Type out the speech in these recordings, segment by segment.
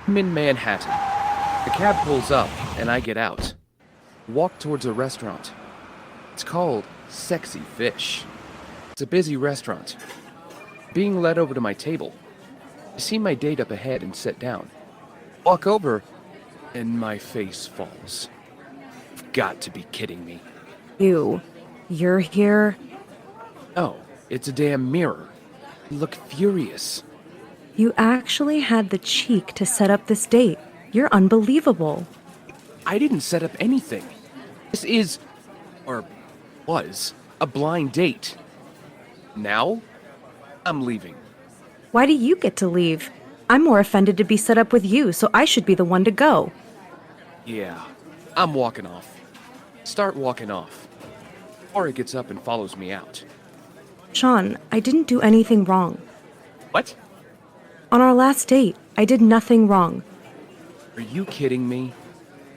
I'm in Manhattan. The cab pulls up, and I get out. Walk towards a restaurant. It's called Sexy Fish. It's a busy restaurant. Being led over to my table. I see my date up ahead and sit down. Walk over, and my face falls. You've got to be kidding me. You're here? Oh, it's a damn mirror. You look furious. You actually had the cheek to set up this date. You're unbelievable. I didn't set up anything. This is, or was, a blind date. Now, I'm leaving. Why do you get to leave? I'm more offended to be set up with you, so I should be the one to go. Yeah, I'm walking off. Start walking off. Aura gets up and follows me out. Sean, I didn't do anything wrong. What? On our last date, I did nothing wrong. Are you kidding me?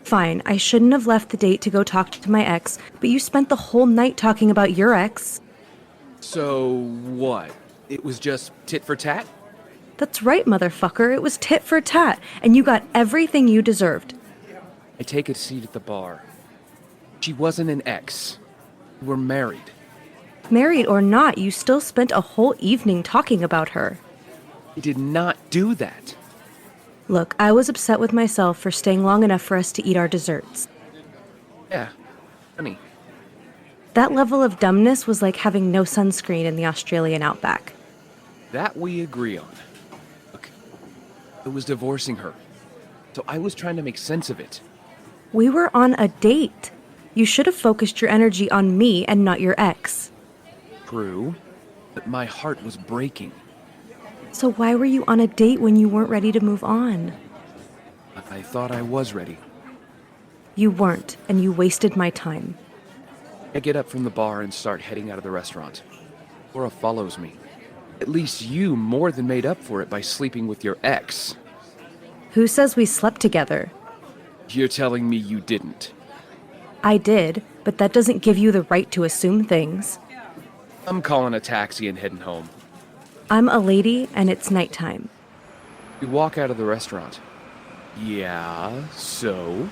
Fine, I shouldn't have left the date to go talk to my ex, but you spent the whole night talking about your ex. So what? It was just tit for tat? That's right, motherfucker. It was tit for tat, and you got everything you deserved. I take a seat at the bar. She wasn't an ex. We're married. Married or not, you still spent a whole evening talking about her. I did not do that. Look, I was upset with myself for staying long enough for us to eat our desserts. Yeah, honey. That level of dumbness was like having no sunscreen in the Australian outback. That we agree on. Look, I was divorcing her, so I was trying to make sense of it. We were on a date. You should have focused your energy on me and not your ex. True, but my heart was breaking. So why were you on a date when you weren't ready to move on? I thought I was ready. You weren't, and you wasted my time. I get up from the bar and start heading out of the restaurant. Laura follows me. At least you more than made up for it by sleeping with your ex. Who says we slept together? You're telling me you didn't. I did, but that doesn't give you the right to assume things. I'm calling a taxi and heading home. I'm a lady, and it's nighttime. We walk out of the restaurant. Yeah, so?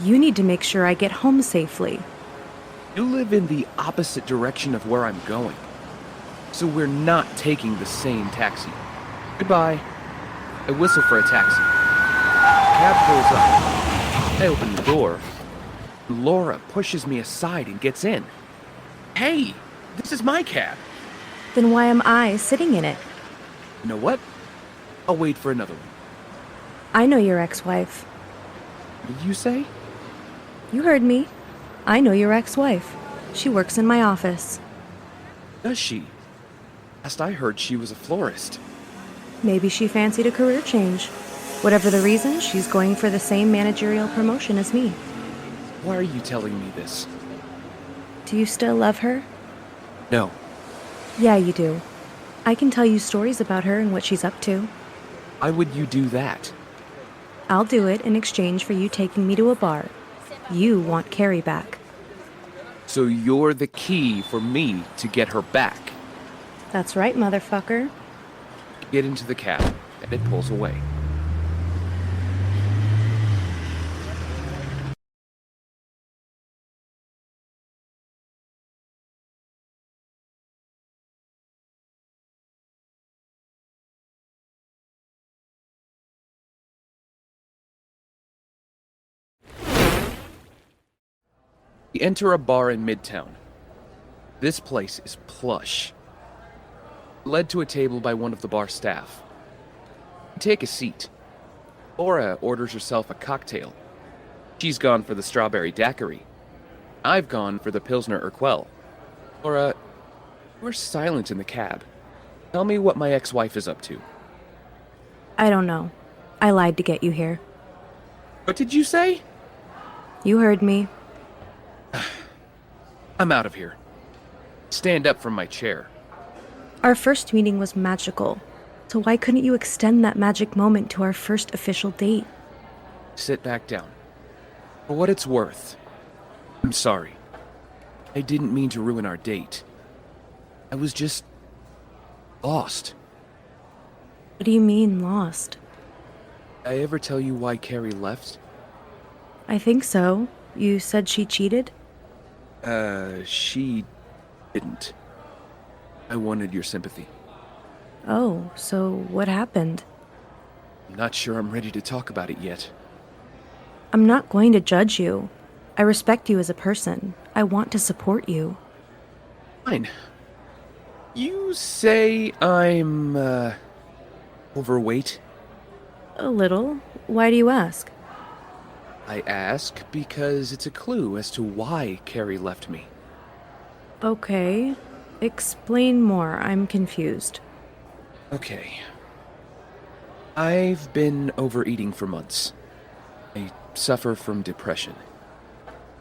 You need to make sure I get home safely. You live in the opposite direction of where I'm going. So we're not taking the same taxi. Goodbye. I whistle for a taxi. Cab pulls up. I open the door. Laura pushes me aside and gets in. Hey, this is my cab. Then why am I sitting in it? You know what? I'll wait for another one. I know your ex-wife. What did you say? You heard me. I know your ex-wife. She works in my office. Does she? Last I heard, she was a florist. Maybe she fancied a career change. Whatever the reason, she's going for the same managerial promotion as me. Why are you telling me this? Do you still love her? No. Yeah, you do. I can tell you stories about her and what she's up to. Why would you do that? I'll do it in exchange for you taking me to a bar. You want Carrie back. So you're the key for me to get her back. That's right, motherfucker. Get into the cab, and it pulls away. We enter a bar in Midtown. This place is plush. Led to a table by one of the bar staff. We take a seat. Laura orders herself a cocktail. She's gone for the strawberry daiquiri. I've gone for the Pilsner Urquell. Laura, we're silent in the cab. Tell me what my ex-wife is up to. I don't know. I lied to get you here. What did you say? You heard me. I'm out of here. Stand up from my chair. Our first meeting was magical. So why couldn't you extend that magic moment to our first official date? Sit back down. For what it's worth, I'm sorry. I didn't mean to ruin our date. I was just lost. What do you mean, lost? I ever tell you why Carrie left? I think so. You said she cheated? She didn't. I wanted your sympathy. Oh, so what happened? I'm not sure I'm ready to talk about it yet. I'm not going to judge you. I respect you as a person. I want to support you. Fine. You say I'm, overweight? A little. Why do you ask? I ask because it's a clue as to why Carrie left me. Okay. Explain more. I'm confused. Okay. I've been overeating for months. I suffer from depression.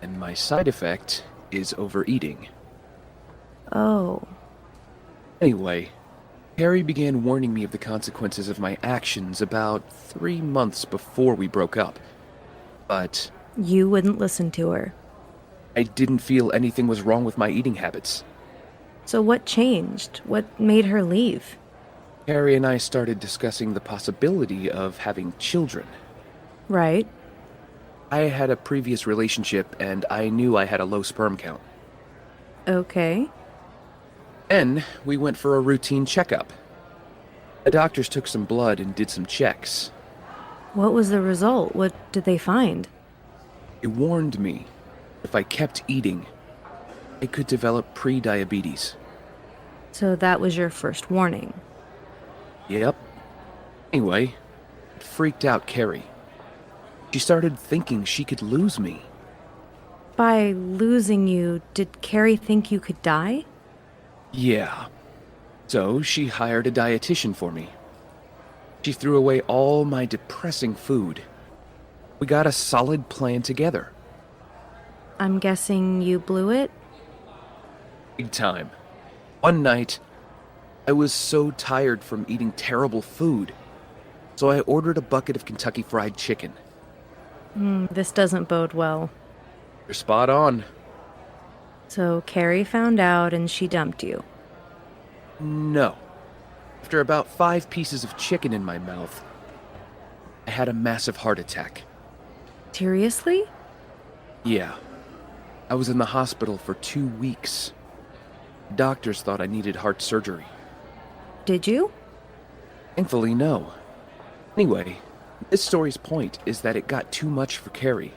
And my side effect is overeating. Oh. Anyway, Carrie began warning me of the consequences of my actions about 3 months before we broke up. But You wouldn't listen to her. I didn't feel anything was wrong with my eating habits. So what changed? What made her leave? Carrie and I started discussing the possibility of having children. Right. I had a previous relationship and I knew I had a low sperm count. Okay. Then we went for a routine checkup. The doctors took some blood and did some checks. What was the result? What did they find? It warned me if I kept eating, I could develop pre-diabetes. So that was your first warning. Yep. Anyway, it freaked out Carrie. She started thinking she could lose me. By losing you, did Carrie think you could die? Yeah. So she hired a dietitian for me. She threw away all my depressing food. We got a solid plan together. I'm guessing you blew it? Big time. One night, I was so tired from eating terrible food, so I ordered a bucket of Kentucky Fried Chicken. This doesn't bode well. You're spot on. So Carrie found out and she dumped you. No. After about 5 pieces of chicken in my mouth, I had a massive heart attack. Seriously? Yeah. I was in the hospital for 2 weeks. Doctors thought I needed heart surgery. Did you? Thankfully, no. Anyway, this story's point is that it got too much for Carrie.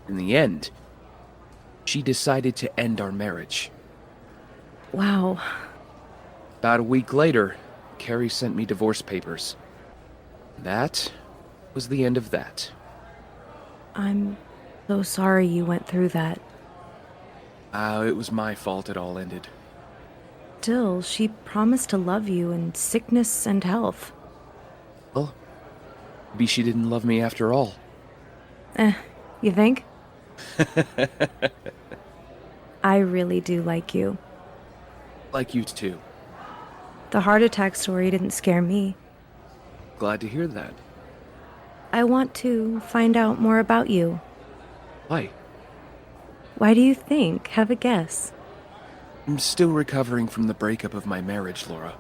In the end, she decided to end our marriage. Wow. About a week later, Carrie sent me divorce papers. That was the end of that. I'm so sorry you went through that. It was my fault it all ended. Still, she promised to love you in sickness and health. Well, maybe she didn't love me after all. You think? I really do like you. Like you too. The heart attack story didn't scare me. Glad to hear that. I want to find out more about you. Why? Why do you think? Have a guess. I'm still recovering from the breakup of my marriage, Laura.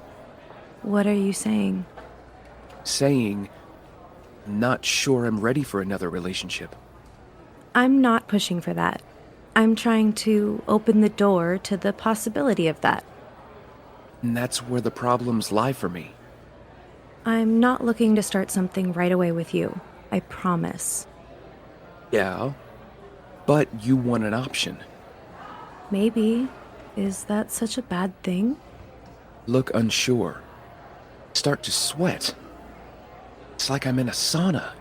What are you saying? Saying, I'm not sure I'm ready for another relationship. I'm not pushing for that. I'm trying to open the door to the possibility of that. And that's where the problems lie for me. I'm not looking to start something right away with you. I promise. Yeah, but you want an option. Maybe. Is that such a bad thing? Look unsure. Start to sweat. It's like I'm in a sauna.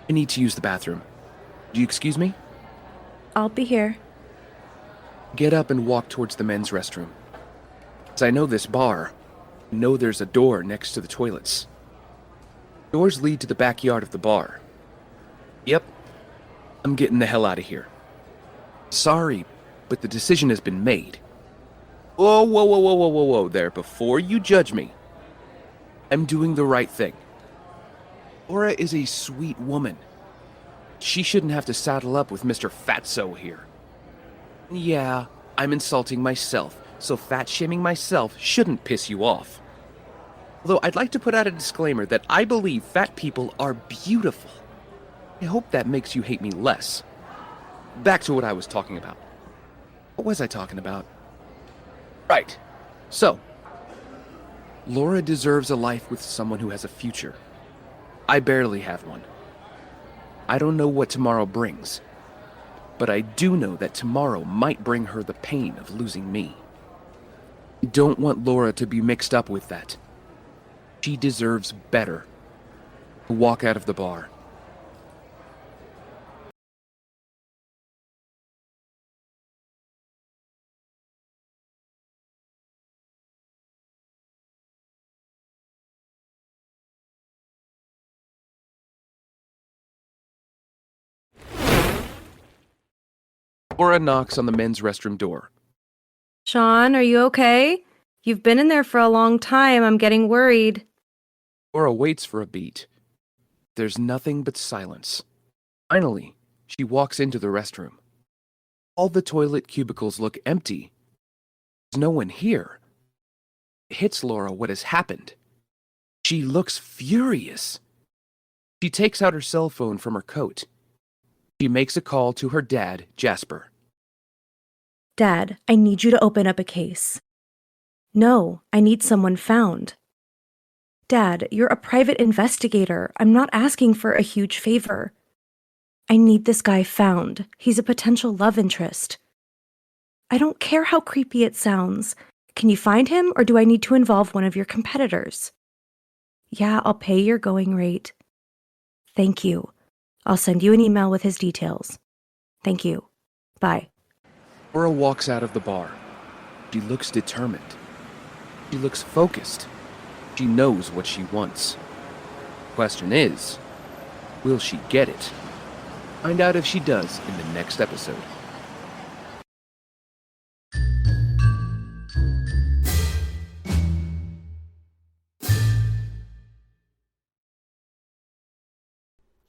I need to use the bathroom. Do you excuse me? I'll be here. Get up and walk towards the men's restroom. As I know this bar, I know there's a door next to the toilets. Doors lead to the backyard of the bar. Yep, I'm getting the hell out of here. Sorry, but the decision has been made. Whoa there, before you judge me. I'm doing the right thing. Laura is a sweet woman. She shouldn't have to saddle up with Mr. Fatso here. Yeah, I'm insulting myself, so fat-shaming myself shouldn't piss you off. Although I'd like to put out a disclaimer that I believe fat people are beautiful. I hope that makes you hate me less. Back to what I was talking about. What was I talking about? Right. So, Laura deserves a life with someone who has a future. I barely have one. I don't know what tomorrow brings, but I do know that tomorrow might bring her the pain of losing me. I don't want Laura to be mixed up with that. She deserves better. Walk out of the bar. Laura knocks on the men's restroom door. Sean, are you okay? You've been in there for a long time. I'm getting worried. Laura waits for a beat. There's nothing but silence. Finally, she walks into the restroom. All the toilet cubicles look empty. There's no one here. It hits Laura what has happened. She looks furious. She takes out her cell phone from her coat. She makes a call to her dad, Jasper. Dad, I need you to open up a case. No, I need someone found. Dad, you're a private investigator. I'm not asking for a huge favor. I need this guy found. He's a potential love interest. I don't care how creepy it sounds. Can you find him, or do I need to involve one of your competitors? Yeah, I'll pay your going rate. Thank you. I'll send you an email with his details. Thank you. Bye. Laura walks out of the bar. She looks determined. She looks focused. She knows what she wants. Question is, will she get it? Find out if she does in the next episode.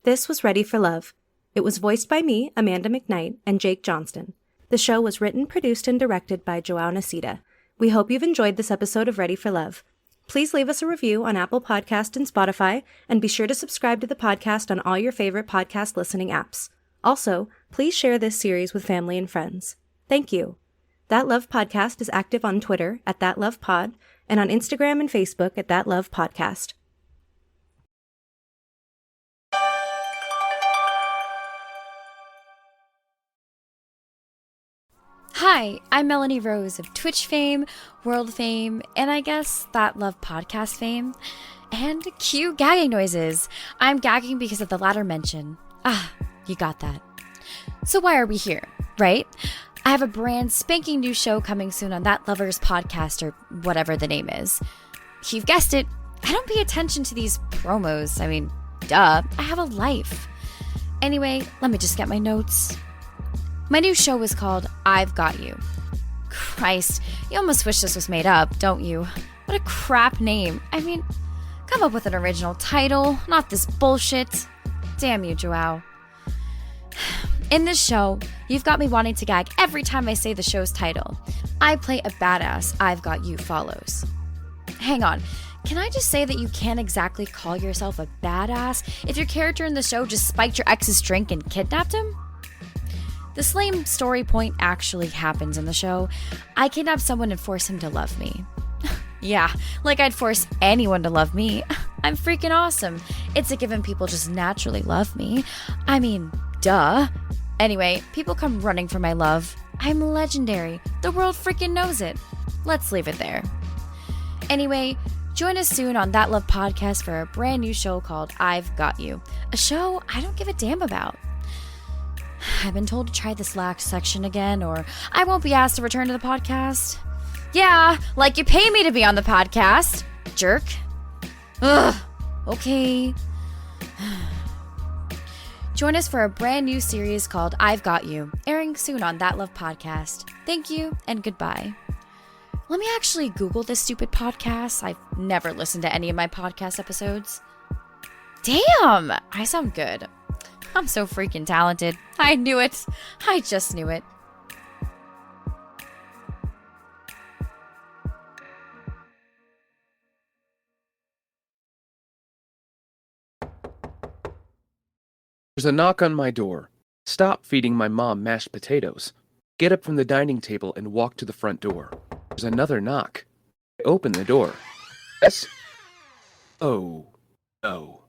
This was Ready for Love. It was voiced by me, Amanda McKnight, and Jake Johnston. The show was written, produced, and directed by Joao Nacida. We hope you've enjoyed this episode of Ready for Love. Please leave us a review on Apple Podcast and Spotify, and be sure to subscribe to the podcast on all your favorite podcast listening apps. Also, please share this series with family and friends. Thank you. That Love Podcast is active on Twitter at ThatLovePod and on Instagram and Facebook at That Love Podcast. Hi, I'm Melanie Rose of Twitch fame, world fame, and I guess That Love Podcast fame. And cue gagging noises. I'm gagging because of the latter mention. Ah, you got that. So why are we here, right? I have a brand spanking new show coming soon on That Lovers Podcast, or whatever the name is. You've guessed it, I don't pay attention to these promos. I mean, duh, I have a life. Anyway, let me just get my notes. My new show is called I've Got You. Christ, you almost wish this was made up, don't you? What a crap name. I mean, come up with an original title, not this bullshit. Damn you, Joao. In this show, you've got me wanting to gag every time I say the show's title. I play a badass I've Got You follows. Hang on, can I just say that you can't exactly call yourself a badass if your character in the show just spiked your ex's drink and kidnapped him? This lame story point actually happens in the show. I kidnap someone and force him to love me. Yeah, like I'd force anyone to love me. I'm freaking awesome. It's a given people just naturally love me. I mean, duh. Anyway, people come running for my love. I'm legendary. The world freaking knows it. Let's leave it there. Anyway, join us soon on That Love Podcast for a brand new show called I've Got You. A show I don't give a damn about. I've been told to try this last section again, or I won't be asked to return to the podcast. Yeah, like you pay me to be on the podcast, jerk. Ugh, okay. Join us for a brand new series called I've Got You, airing soon on That Love Podcast. Thank you, and goodbye. Let me actually Google this stupid podcast. I've never listened to any of my podcast episodes. Damn, I sound good. I'm so freaking talented. I knew it. I just knew it. There's a knock on my door. Stop feeding my mom mashed potatoes. Get up from the dining table and walk to the front door. There's another knock. I open the door. Yes? Oh, no.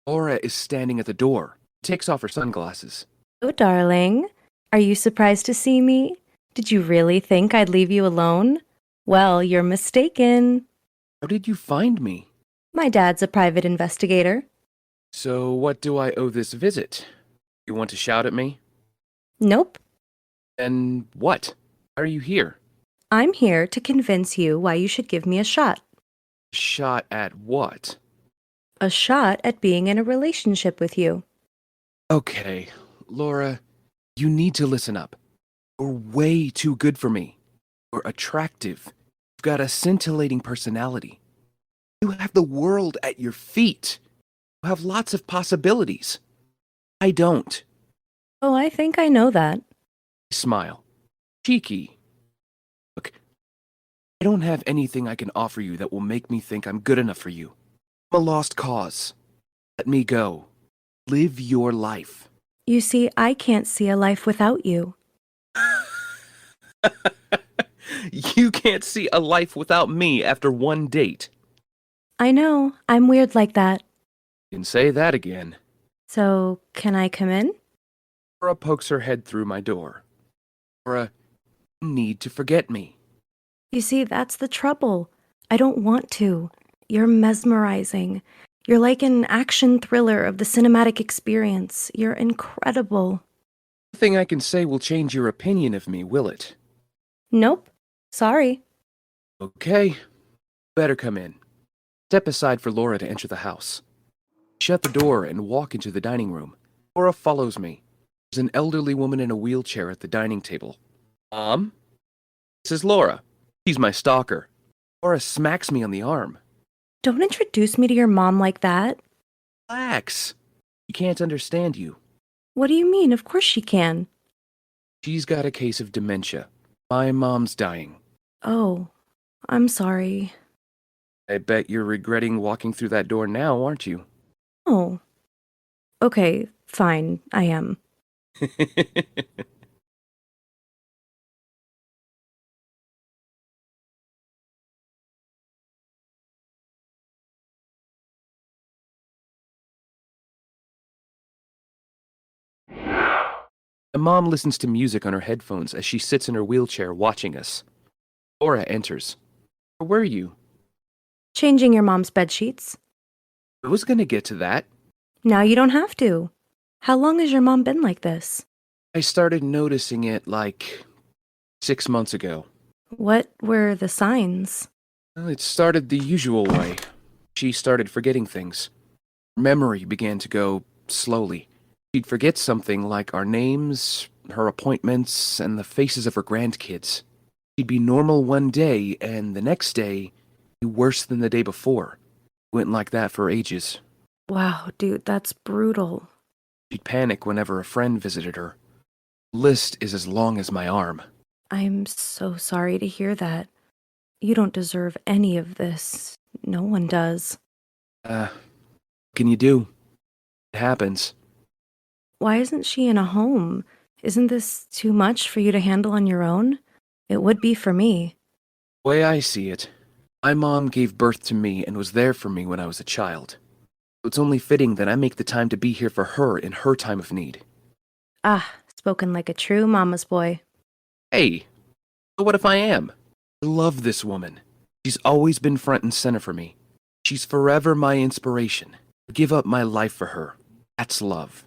Laura is standing at the door. Takes off her sunglasses. Oh, darling. Are you surprised to see me? Did you really think I'd leave you alone? Well, you're mistaken. How did you find me? My dad's a private investigator. So what do I owe this visit? You want to shout at me? Nope. Then what? Why are you here? I'm here to convince you why you should give me a shot. Shot at what? A shot at being in a relationship with you. Okay, Laura, you need to listen up. You're way too good for me. You're attractive. You've got a scintillating personality. You have the world at your feet. You have lots of possibilities. I don't. Oh, I think I know that. Smile. Cheeky. Look, I don't have anything I can offer you that will make me think I'm good enough for you. I'm a lost cause. Let me go. Live your life. You see, I can't see a life without you. You can't see a life without me after one date. I know, I'm weird like that. You can say that again. So, can I come in? Laura pokes her head through my door. Laura, you need to forget me. You see, that's the trouble. I don't want to. You're mesmerizing. You're like an action thriller of the cinematic experience. You're incredible. Nothing I can say will change your opinion of me, will it? Nope. Sorry. Okay. Better come in. Step aside for Laura to enter the house. Shut the door and walk into the dining room. Laura follows me. There's an elderly woman in a wheelchair at the dining table. Mom? This is Laura. She's my stalker. Laura smacks me on the arm. Don't introduce me to your mom like that. Relax. She can't understand you. What do you mean? Of course she can. She's got a case of dementia. My mom's dying. Oh, I'm sorry. I bet you're regretting walking through that door now, aren't you? Oh. Okay, fine, I am. My mom listens to music on her headphones as she sits in her wheelchair watching us. Laura enters. Where were you? Changing your mom's bed sheets. I was gonna get to that. Now you don't have to. How long has your mom been like this? I started noticing it like 6 months ago. What were the signs? Well, it started the usual way. She started forgetting things. Her memory began to go slowly. She'd forget something like our names, her appointments, and the faces of her grandkids. She'd be normal one day, and the next day, be worse than the day before. Went like that for ages. Wow, dude, that's brutal. She'd panic whenever a friend visited her. The list is as long as my arm. I'm so sorry to hear that. You don't deserve any of this. No one does. What can you do? It happens. Why isn't she in a home? Isn't this too much for you to handle on your own? It would be for me. The way I see it, my mom gave birth to me and was there for me when I was a child. So it's only fitting that I make the time to be here for her in her time of need. Ah, spoken like a true mama's boy. Hey, so what if I am? I love this woman. She's always been front and center for me. She's forever my inspiration. I give up my life for her. That's love.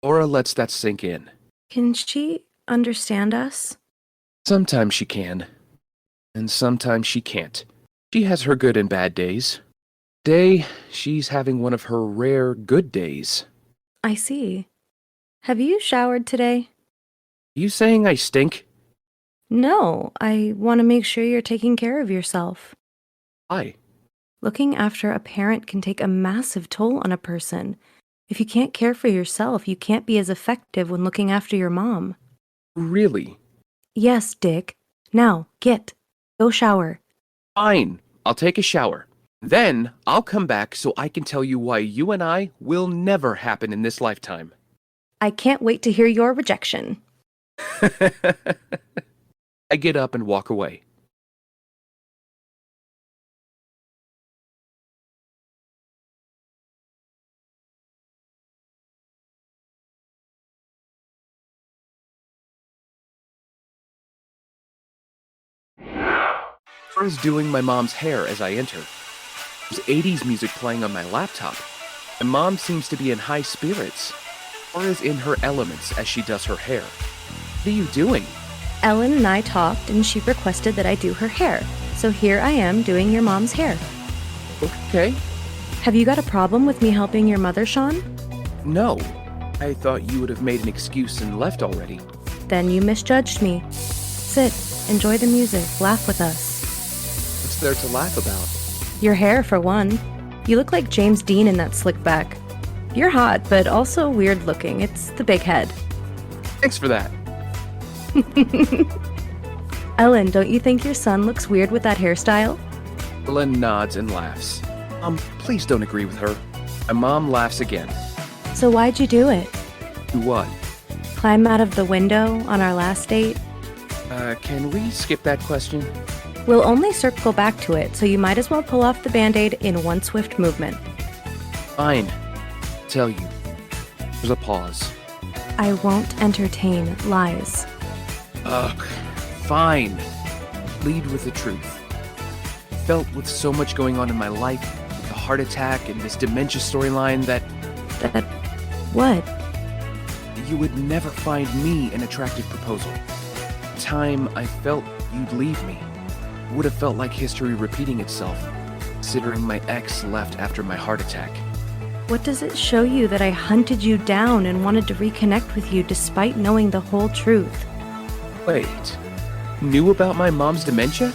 Laura lets that sink in. Can she understand us? Sometimes she can, and sometimes she can't. She has her good and bad days. Today, she's having one of her rare good days. I see. Have you showered today? You saying I stink? No, I want to make sure you're taking care of yourself. Why? Looking after a parent can take a massive toll on a person. If you can't care for yourself, you can't be as effective when looking after your mom. Really? Yes, Dick. Now, get. Go shower. Fine, I'll take a shower. Then I'll come back so I can tell you why you and I will never happen in this lifetime. I can't wait to hear your rejection. I get up and walk away. I was doing my mom's hair as I enter. There's 80s music playing on my laptop. My mom seems to be in high spirits, or is in her elements as she does her hair. What are you doing? Ellen and I talked, and she requested that I do her hair. So here I am doing your mom's hair. Okay. Have you got a problem with me helping your mother, Sean? No. I thought you would have made an excuse and left already. Then you misjudged me. Sit, enjoy the music, laugh with us. What's there to laugh about? Your hair, for one. You look like James Dean in that slick back. You're hot, but also weird looking. It's the big head. Thanks for that. Ellen, don't you think your son looks weird with that hairstyle? Ellen nods and laughs. Please don't agree with her. My mom laughs again. So why'd you do it? Do what? Climb out of the window on our last date? Can we skip that question? We'll only circle back to it, so you might as well pull off the Band-Aid in one swift movement. Fine. Tell you. There's a pause. I won't entertain lies. Ugh. Fine. Lead with the truth. Felt with so much going on in my life, with the heart attack and this dementia storyline that What? you would never find me an attractive proposal. Time I felt you'd leave me. Would have felt like history repeating itself, considering my ex left after my heart attack. What does it show you that I hunted you down and wanted to reconnect with you despite knowing the whole truth? Wait, knew about my mom's dementia?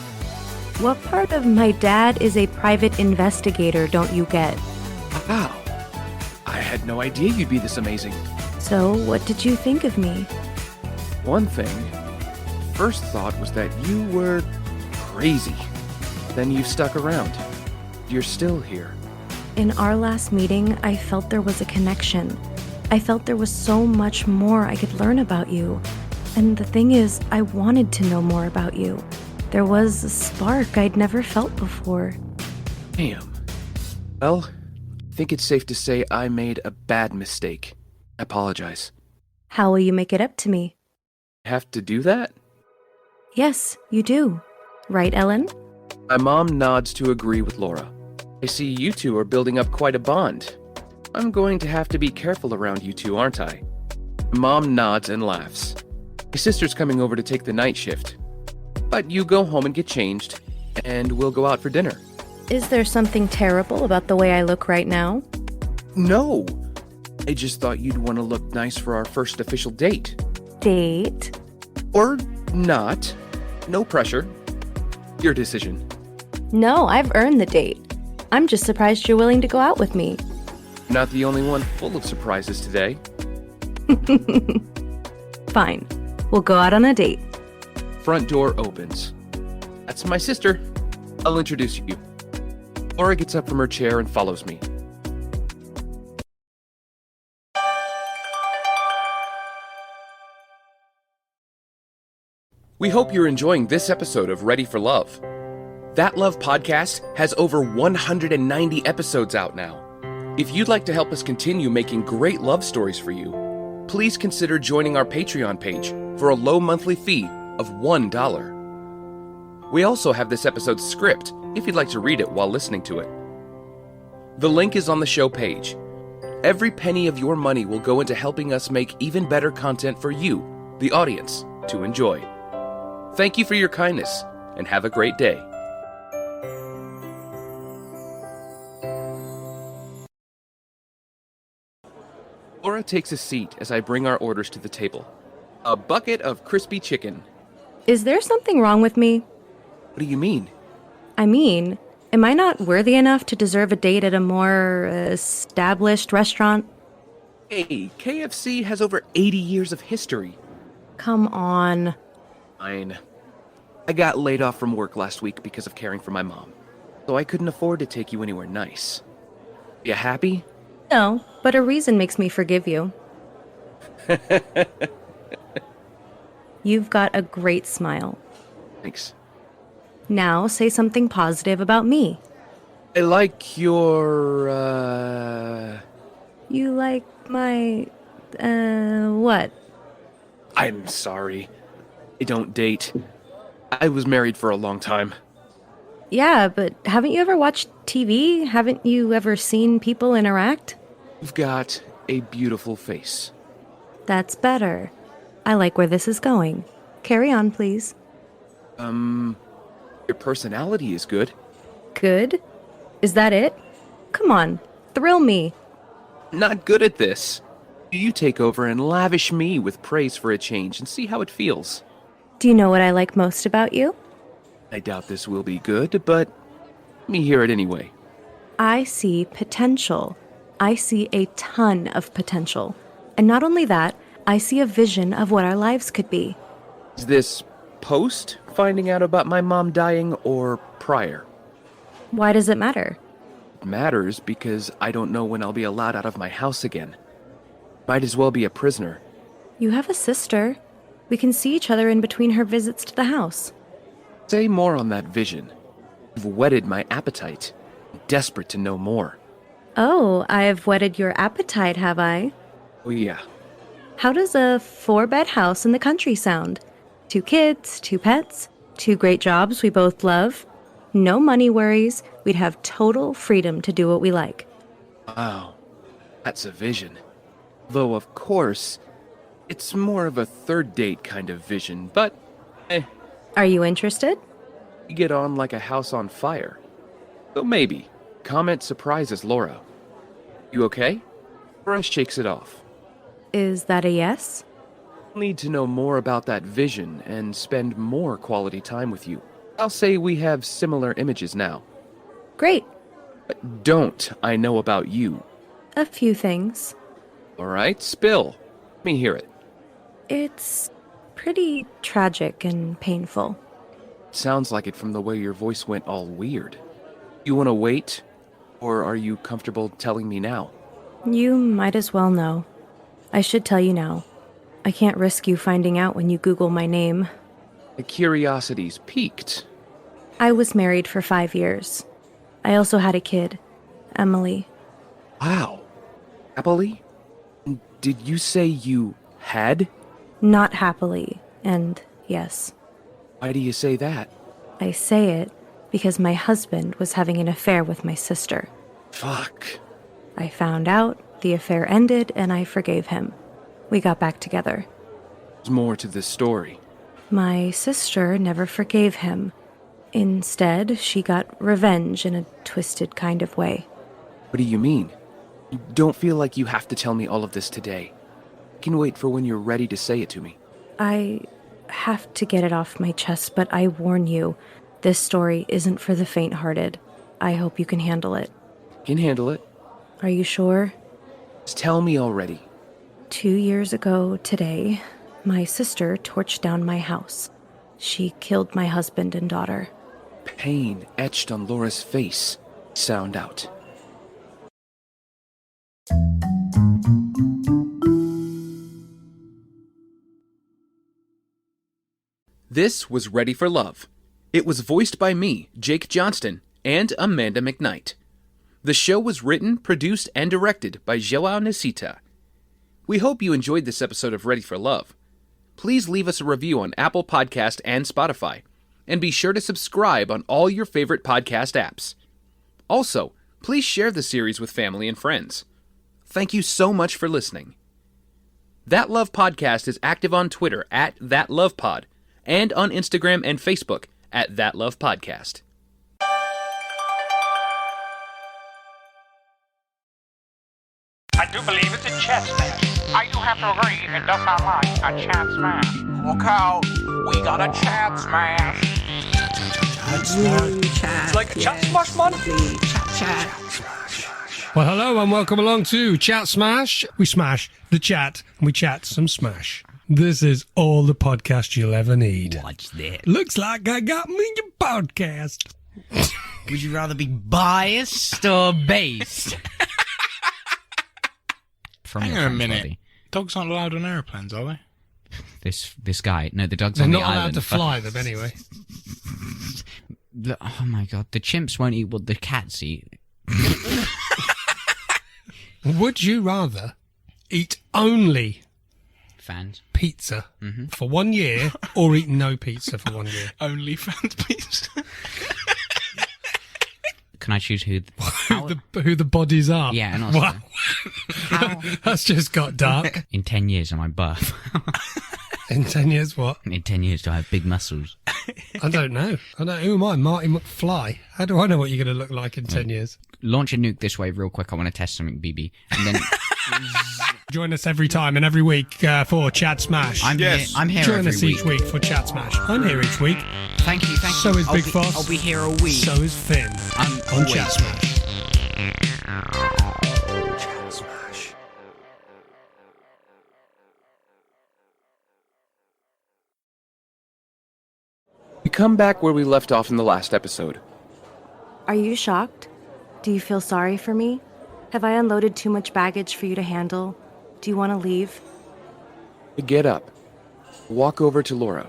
What part of my dad is a private investigator don't you get? Wow, I had no idea you'd be this amazing. So, what did you think of me? One thing, first thought was that you were crazy. Then you stuck around. You're still here. In our last meeting, I felt there was a connection. I felt there was so much more I could learn about you. And the thing is, I wanted to know more about you. There was a spark I'd never felt before. Damn. Well, I think it's safe to say I made a bad mistake. I apologize. How will you make it up to me? Have to do that? Yes, you do. Right, Ellen? My mom nods to agree with Laura. I see you two are building up quite a bond. I'm going to have to be careful around you two, aren't I? Mom nods and laughs. My sister's coming over to take the night shift. But you go home and get changed, and we'll go out for dinner. Is there something terrible about the way I look right now? No! I just thought you'd want to look nice for our first official date. Date? Or not. No pressure. Your decision. No, I've earned the date. I'm just surprised you're willing to go out with me. Not the only one full of surprises today. Fine. We'll go out on a date. Front door opens. That's my sister. I'll introduce you. Laura gets up from her chair and follows me. We hope you're enjoying this episode of Ready for Love. That Love podcast has over 190 episodes out now. If you'd like to help us continue making great love stories for you, please consider joining our Patreon page for a low monthly fee of $1. We also have this episode's script if you'd like to read it while listening to it. The link is on the show page. Every penny of your money will go into helping us make even better content for you, the audience, to enjoy. Thank you for your kindness, and have a great day. Laura takes a seat as I bring our orders to the table. A bucket of crispy chicken. Is there something wrong with me? What do you mean? I mean, am I not worthy enough to deserve a date at a more established restaurant? Hey, KFC has over 80 years of history. Come on. Fine. I got laid off from work last week because of caring for my mom, so I couldn't afford to take you anywhere nice. You happy? No, but a reason makes me forgive you. You've got a great smile. Thanks. Now say something positive about me. I like your, You like my, what? I'm sorry. I don't date. I was married for a long time. Yeah, but haven't you ever watched TV? Haven't you ever seen people interact? You've got a beautiful face. That's better. I like where this is going. Carry on, please. Your personality is good. Good? Is that it? Come on, thrill me. Not good at this. You take over and lavish me with praise for a change and see how it feels. Do you know what I like most about you? I doubt this will be good, but let me hear it anyway. I see potential. I see a ton of potential. And not only that, I see a vision of what our lives could be. Is this post finding out about my mom dying or prior? Why does it matter? It matters because I don't know when I'll be allowed out of my house again. Might as well be a prisoner. You have a sister. We can see each other in between her visits to the house. Say more on that vision. You've whetted my appetite. I'm desperate to know more. Oh, I've whetted your appetite, have I? Oh yeah. How does a 4-bed house in the country sound? 2 kids, 2 pets, 2 great jobs we both love. No money worries. We'd have total freedom to do what we like. Wow. That's a vision. Though, of course, it's more of a third date kind of vision, but Are you interested? we get on like a house on fire. So maybe. Comment surprises Laura. You okay? Laura shakes it off. Is that a yes? Need to know more about that vision and spend more quality time with you. I'll say we have similar images now. Great. But don't I know about you? A few things. Alright, spill. Let me hear it. It's pretty tragic and painful. Sounds like it from the way your voice went all weird. You want to wait? Or are you comfortable telling me now? You might as well know. I should tell you now. I can't risk you finding out when you Google my name. My curiosity's piqued. I was married for 5 years. I also had a kid, Emily. Wow. Happily? Did you say you had? Not happily, and yes. Why do you say that? I say it because my husband was having an affair with my sister. Fuck. I found out, the affair ended, and I forgave him. We got back together. There's more to this story. My sister never forgave him. Instead, she got revenge in a twisted kind of way. What do you mean? Don't feel like you have to tell me all of this today. I can wait for when you're ready to say it to me. I have to get it off my chest, but I warn you, this story isn't for the faint-hearted. I hope you can handle it. Can handle it. Are you sure? Just tell me already. 2 years ago today, my sister torched down my house. She killed my husband and daughter. Pain etched on Laura's face. Sound out. This was Ready for Love. It was voiced by me, Jake Johnston, and Amanda McKnight. The show was written, produced, and directed by Joao Nesita. We hope you enjoyed this episode of Ready for Love. Please leave us a review on Apple Podcast and Spotify, and be sure to subscribe on all your favorite podcast apps. Also, please share the series with family and friends. Thank you so much for listening. That Love Podcast is active on Twitter at ThatLovePod, and on Instagram and Facebook at That Love Podcast. I do believe it's a chess match. I do have to agree, it does sound like a chat smash. Look out, we got a chat smash. It's like a chat smash, man. Well, hello and welcome along to Chat Smash. We smash the chat and we chat some smash. This is all the podcast you'll ever need. What's that? Looks like I got me a podcast. Would you rather be biased or based? From Hang your on a friends, minute. buddy. Dogs aren't allowed on aeroplanes, are they? This guy. No, the dog's They're on the not allowed island. to fly them anyway. Oh my god, the chimps won't eat what the cats eat. Would you rather eat only Fans. pizza for 1 year or eat no pizza for 1 year? Only fans pizza. Can I choose who? Who the bodies are? Yeah, and also Wow. how That's just got dark. in 10 years am I buff? In 10 years, what? In 10 years do I have big muscles? I don't know. Who am I? Marty McFly. How do I know what you're going to look like in 10 years? Launch a nuke this way real quick. I want to test something, BB. And then Join us every time and every week for Chat Smash. I'm here Join every us week. each week for Chat Smash. I'm here each week. Thank you. So is Big Foss. I'll be here a week. So is Finn I'm on always- Chat Smash. We come back where we left off in the last episode. Are you shocked? Do you feel sorry for me? Have I unloaded too much baggage for you to handle? Do you want to leave? I get up, walk over to Laura,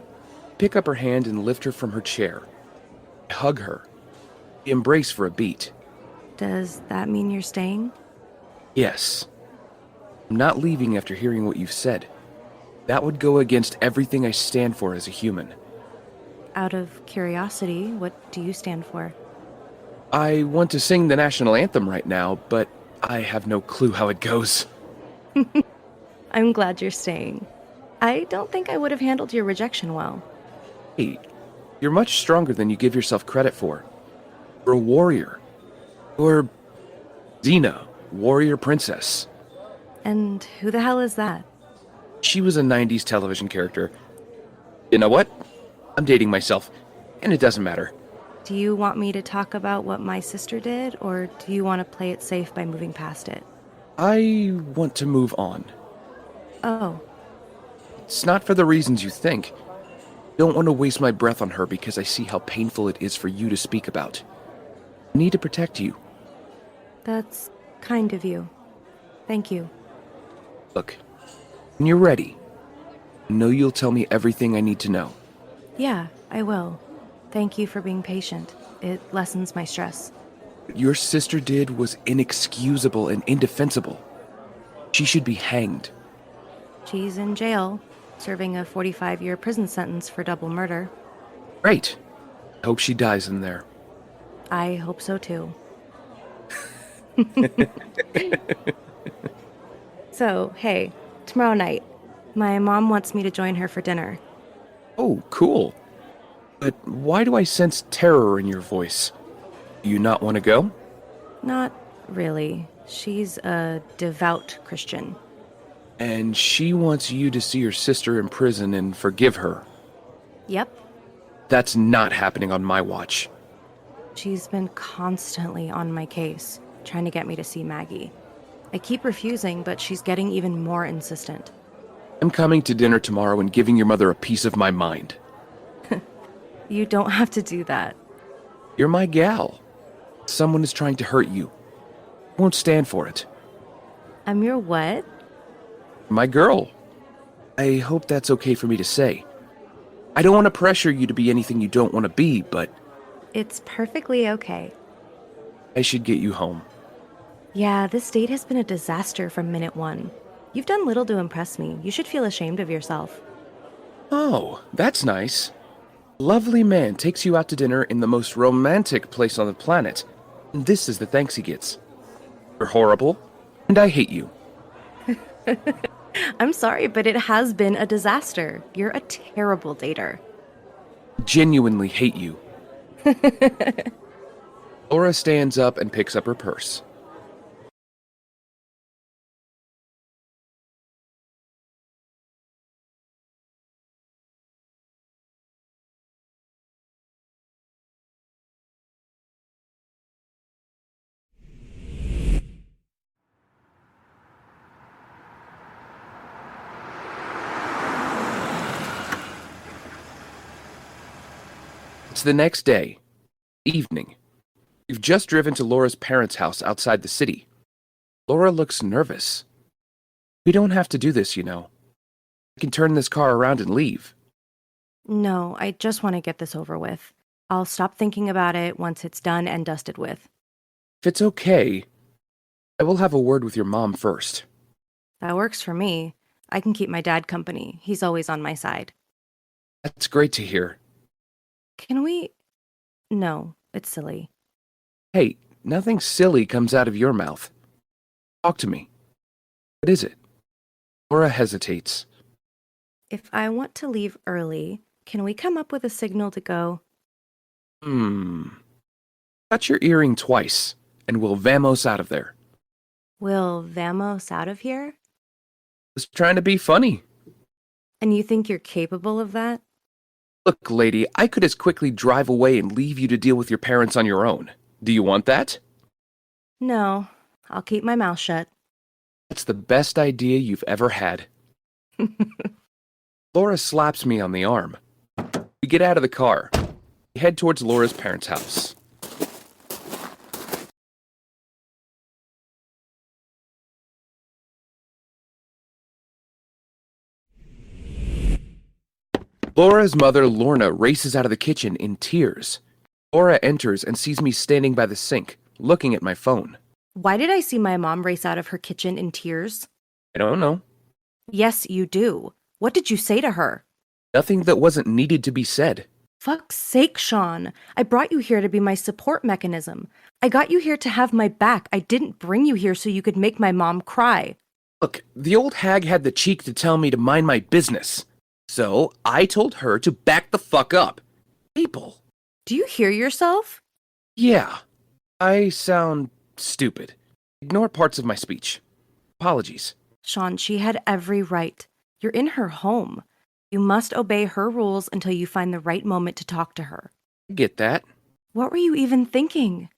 pick up her hand and lift her from her chair. I hug her. We embrace for a beat. Does that mean you're staying? Yes. I'm not leaving after hearing what you've said. That would go against everything I stand for as a human. Out of curiosity, what do you stand for? I want to sing the national anthem right now, but I have no clue how it goes. I'm glad you're staying. I don't think I would have handled your rejection well. Hey, you're much stronger than you give yourself credit for. You're a warrior. You're Xena, warrior princess. And who the hell is that? She was a 90s television character. You know what? I'm dating myself, and it doesn't matter. Do you want me to talk about what my sister did, or do you want to play it safe by moving past it? I want to move on. Oh, It's not for the reasons you think. Don't want to waste my breath on her because I see how painful it is for you to speak about. I need to protect you. that's kind of you. Thank you. Look, when you're ready, I know you'll tell me everything I need to know. Yeah, I will. Thank you for being patient. It lessens my stress. What your sister did was inexcusable and indefensible. She should be hanged. She's in jail, serving a 45-year prison sentence for double murder. Great. I hope she dies in there. I hope so too. So, hey, tomorrow night, my mom wants me to join her for dinner. Oh, cool. But why do I sense terror in your voice? Do you not want to go? Not really. She's a devout Christian. And she wants you to see your sister in prison and forgive her. Yep. That's not happening on my watch. She's been constantly on my case, trying to get me to see Maggie. I keep refusing, but she's getting even more insistent. I'm coming to dinner tomorrow and giving your mother a piece of my mind. You don't have to do that. You're my gal. Someone is trying to hurt you. I won't stand for it. I'm your what? My girl. I hope that's okay for me to say. I don't want to pressure you to be anything you don't want to be, but It's perfectly okay. I should get you home. Yeah, this date has been a disaster from minute one. You've done little to impress me. You should feel ashamed of yourself. Oh, that's nice. Lovely man takes you out to dinner in the most romantic place on the planet. And this is the thanks he gets. You're horrible, and I hate you. I'm sorry, but it has been a disaster. You're a terrible dater. Genuinely hate you. Laura stands up and picks up her purse. It's the next day, evening. You've just driven to Laura's parents' house outside the city. Laura looks nervous. We don't have to do this, you know. I can turn this car around and leave. No, I just want to get this over with. I'll stop thinking about it once it's done and dusted with. If it's okay, I will have a word with your mom first. That works for me. I can keep my dad company. He's always on my side. That's great to hear. Can we? No, it's silly. Hey, nothing silly comes out of your mouth. Talk to me. What is it? Laura hesitates. If I want to leave early, can we come up with a signal to go? Touch your earring twice, and we'll vamos out of there. Will vamos out of here? Was trying to be funny. And you think you're capable of that? Look, lady, I could as quickly drive away and leave you to deal with your parents on your own. Do you want that? No, I'll keep my mouth shut. That's the best idea you've ever had. Laura slaps me on the arm. We get out of the car. We head towards Laura's parents' house. Laura's mother, Lorna, races out of the kitchen in tears. Laura enters and sees me standing by the sink, looking at my phone. Why did I see my mom race out of her kitchen in tears? I don't know. Yes, you do. What did you say to her? Nothing that wasn't needed to be said. Fuck's sake, Sean. I brought you here to be my support mechanism. I got you here to have my back. I didn't bring you here so you could make my mom cry. Look, the old hag had the cheek to tell me to mind my business. So I told her to back the fuck up. People. Do you hear yourself? Yeah. I sound stupid. Ignore parts of my speech. Apologies. Sean, she had every right. You're in her home. You must obey her rules until you find the right moment to talk to her. Get that. What were you even thinking?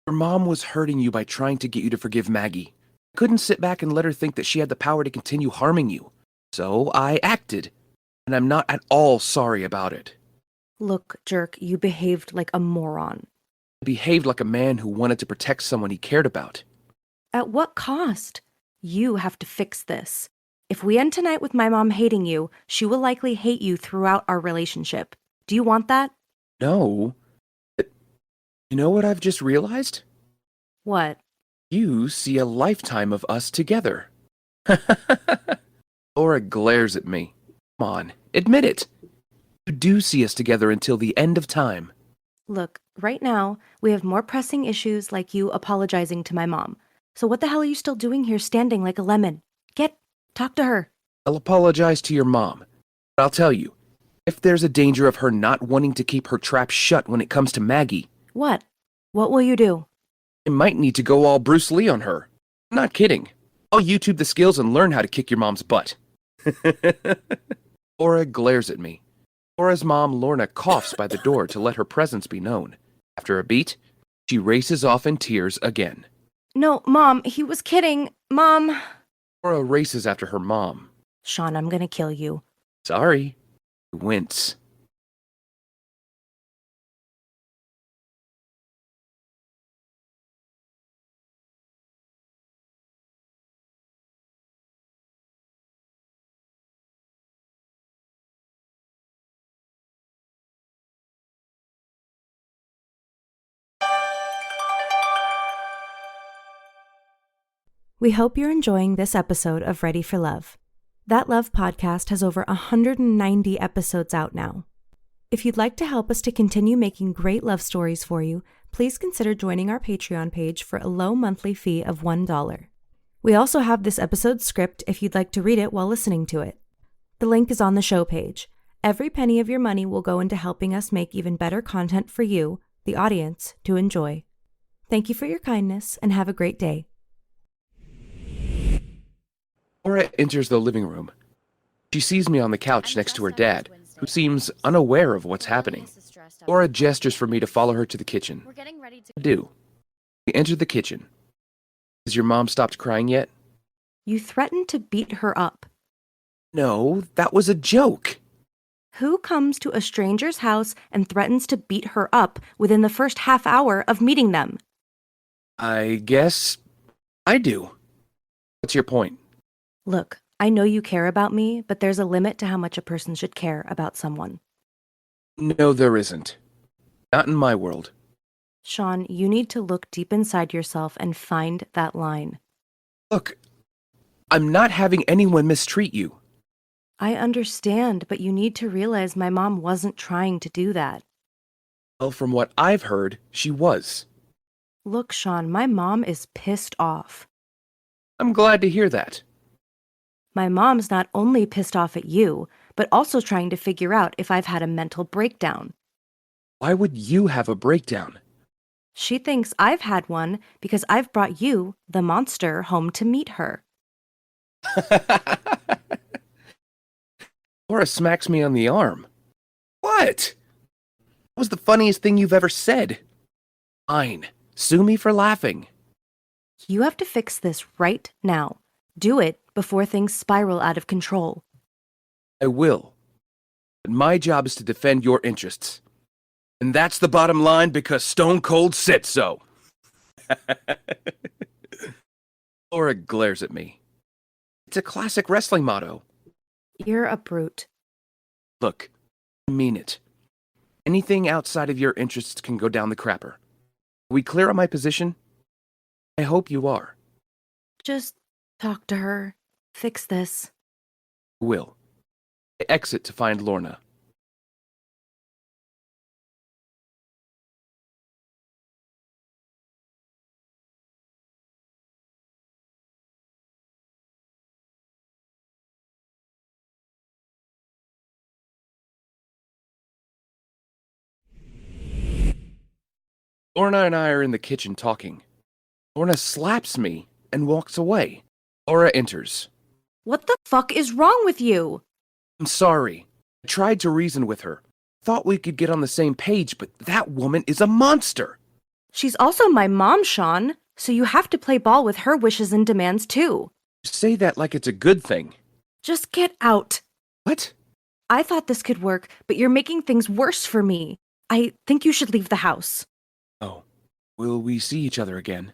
Your mom was hurting you by trying to get you to forgive Maggie. I couldn't sit back and let her think that she had the power to continue harming you. So I acted. And I'm not at all sorry about it. Look, jerk, you behaved like a moron. I behaved like a man who wanted to protect someone he cared about. At what cost? You have to fix this. If we end tonight with my mom hating you, she will likely hate you throughout our relationship. Do you want that? No. But you know what I've just realized? What? You see a lifetime of us together. Laura glares at me. Come on, admit it. You do see us together until the end of time. Look, right now, we have more pressing issues like you apologizing to my mom. So what the hell are you still doing here standing like a lemon? Talk to her. I'll apologize to your mom. But I'll tell you, if there's a danger of her not wanting to keep her trap shut when it comes to Maggie. What? What will you do? I might need to go all Bruce Lee on her. I'm not kidding. I'll YouTube the skills and learn how to kick your mom's butt. Laura glares at me. Laura's mom, Lorna, coughs by the door to let her presence be known. After a beat, she races off in tears again. No, Mom, he was kidding. Mom. Laura races after her mom. Sean, I'm gonna kill you. Sorry. I wince. We hope you're enjoying this episode of Ready for Love. That Love podcast has over 190 episodes out now. If you'd like to help us to continue making great love stories for you, please consider joining our Patreon page for a low monthly fee of $1. We also have this episode's script if you'd like to read it while listening to it. The link is on the show page. Every penny of your money will go into helping us make even better content for you, the audience, to enjoy. Thank you for your kindness and have a great day. Laura enters the living room. She sees me on the couch next to her dad, who seems unaware of what's happening. Laura gestures for me to follow her to the kitchen. I do. We enter the kitchen. Has your mom stopped crying yet? You threatened to beat her up. No, that was a joke. Who comes to a stranger's house and threatens to beat her up within the first half hour of meeting them? I guess I do. What's your point? Look, I know you care about me, but there's a limit to how much a person should care about someone. No, there isn't. Not in my world. Sean, you need to look deep inside yourself and find that line. Look, I'm not having anyone mistreat you. I understand, but you need to realize my mom wasn't trying to do that. Well, from what I've heard, she was. Look, Sean, my mom is pissed off. I'm glad to hear that. My mom's not only pissed off at you, but also trying to figure out if I've had a mental breakdown. Why would you have a breakdown? She thinks I've had one because I've brought you, the monster, home to meet her. Laura smacks me on the arm. What? That was the funniest thing you've ever said. Fine. Sue me for laughing. You have to fix this right now. Do it before things spiral out of control. I will. But my job is to defend your interests. And that's the bottom line because Stone Cold said so. Laura glares at me. It's a classic wrestling motto. You're a brute. Look, I mean it. Anything outside of your interests can go down the crapper. Are we clear on my position? I hope you are. Just talk to her. Fix this. I will. I exit to find Lorna. Lorna and I are in the kitchen talking. Lorna slaps me and walks away. Laura enters. What the fuck is wrong with you? I'm sorry. I tried to reason with her. Thought we could get on the same page, but that woman is a monster. She's also my mom, Sean, so you have to play ball with her wishes and demands too. You say that like it's a good thing. Just get out. What? I thought this could work, but you're making things worse for me. I think you should leave the house. Oh, will we see each other again?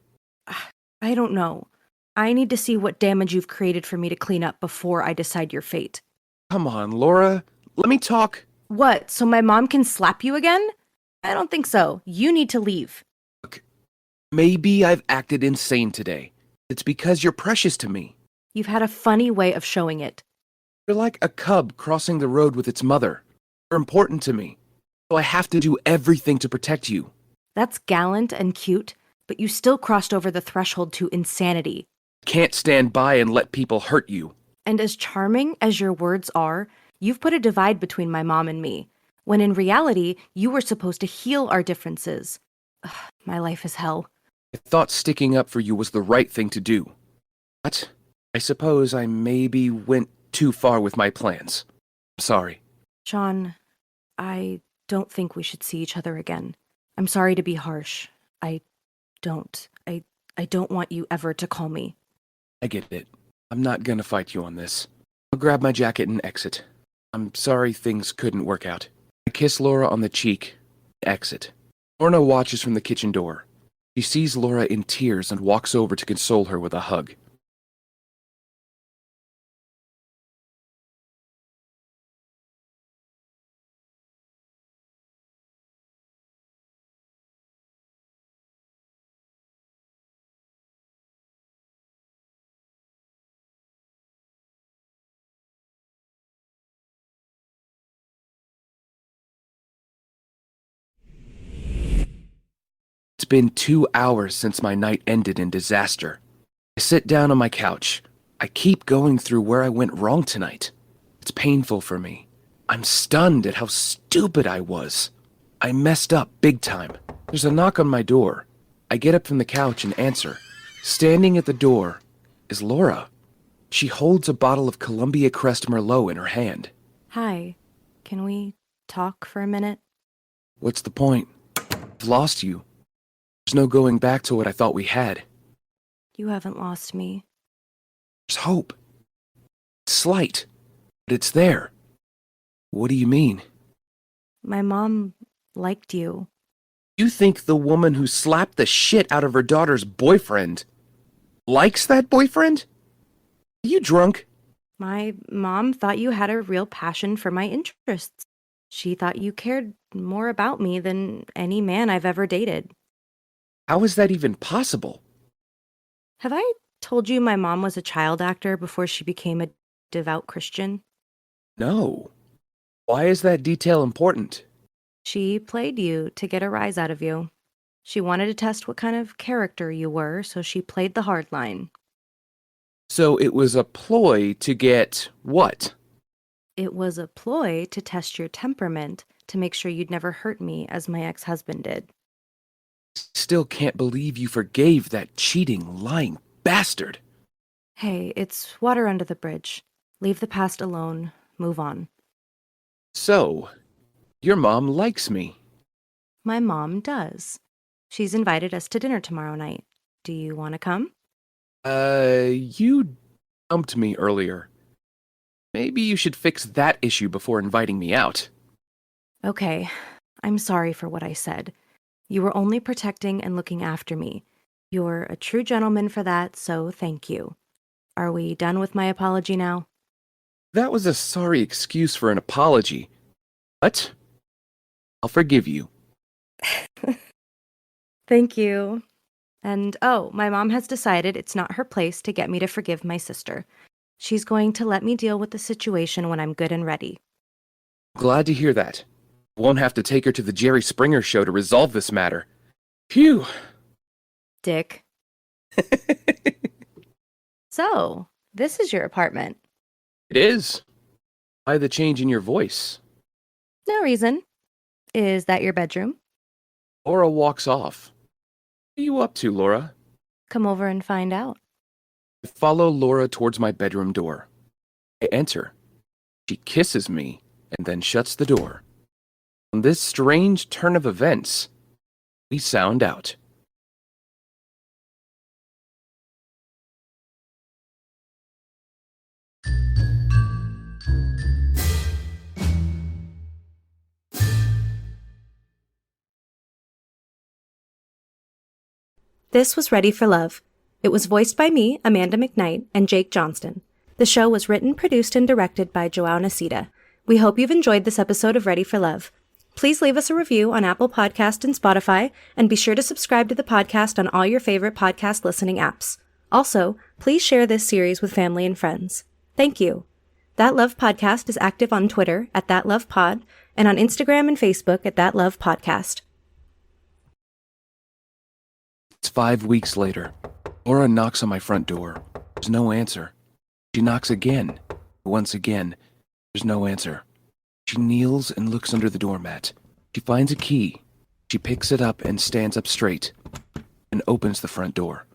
I don't know. I need to see what damage you've created for me to clean up before I decide your fate. Come on, Laura. Let me talk. What, so my mom can slap you again? I don't think so. You need to leave. Look, maybe I've acted insane today. It's because you're precious to me. You've had a funny way of showing it. You're like a cub crossing the road with its mother. You're important to me, so I have to do everything to protect you. That's gallant and cute, but you still crossed over the threshold to insanity. Can't stand by and let people hurt you. And as charming as your words are, you've put a divide between my mom and me, when in reality, you were supposed to heal our differences. Ugh, my life is hell. I thought sticking up for you was the right thing to do. But I suppose I maybe went too far with my plans. I'm sorry. Sean, I don't think we should see each other again. I'm sorry to be harsh. I don't want you ever to call me. I get it. I'm not gonna fight you on this. I'll grab my jacket and exit. I'm sorry things couldn't work out. I kiss Laura on the cheek and exit. Lorna watches from the kitchen door. She sees Laura in tears and walks over to console her with a hug. It's been 2 hours since my night ended in disaster. I sit down on my couch. I keep going through where I went wrong tonight. It's painful for me. I'm stunned at how stupid I was. I messed up big time. There's a knock on my door. I get up from the couch and answer. Standing at the door is Laura. She holds a bottle of Columbia Crest Merlot in her hand. Hi, can we talk for a minute? What's the point? I've lost you. There's no going back to what I thought we had. You haven't lost me. There's hope. It's slight, but it's there. What do you mean? My mom liked you. You think the woman who slapped the shit out of her daughter's boyfriend likes that boyfriend? You drunk? My mom thought you had a real passion for my interests. She thought you cared more about me than any man I've ever dated. How is that even possible? Have I told you my mom was a child actor before she became a devout Christian? No. Why is that detail important? She played you to get a rise out of you. She wanted to test what kind of character you were, so she played the hard line. So it was a ploy to get what? It was a ploy to test your temperament to make sure you'd never hurt me as my ex-husband did. Still can't believe you forgave that cheating, lying bastard. Hey, it's water under the bridge. Leave the past alone. Move on. So, your mom likes me. My mom does. She's invited us to dinner tomorrow night. Do you want to come? You dumped me earlier. Maybe you should fix that issue before inviting me out. Okay. I'm sorry for what I said. You were only protecting and looking after me. You're a true gentleman for that, so thank you. Are we done with my apology now? That was a sorry excuse for an apology. But I'll forgive you. Thank you. And oh, my mom has decided it's not her place to get me to forgive my sister. She's going to let me deal with the situation when I'm good and ready. Glad to hear that. Won't have to take her to the Jerry Springer show to resolve this matter. Phew. Dick. So, this is your apartment. It is. Why the change in your voice? No reason. Is that your bedroom? Laura walks off. What are you up to, Laura? Come over and find out. I follow Laura towards my bedroom door. I enter. She kisses me and then shuts the door. On this strange turn of events, we sound out. This was Ready for Love. It was voiced by me, Amanda McKnight, and Jake Johnston. The show was written, produced, and directed by Joao Nacida. We hope you've enjoyed this episode of Ready for Love. Please leave us a review on Apple Podcast and Spotify, and be sure to subscribe to the podcast on all your favorite podcast listening apps. Also, please share this series with family and friends. Thank you. That Love Podcast is active on Twitter at ThatLovePod and on Instagram and Facebook at That Love Podcast. It's 5 weeks later. Laura knocks on my front door. There's no answer. She knocks again. Once again, there's no answer. She kneels and looks under the doormat. She finds a key. She picks it up and stands up straight and opens the front door.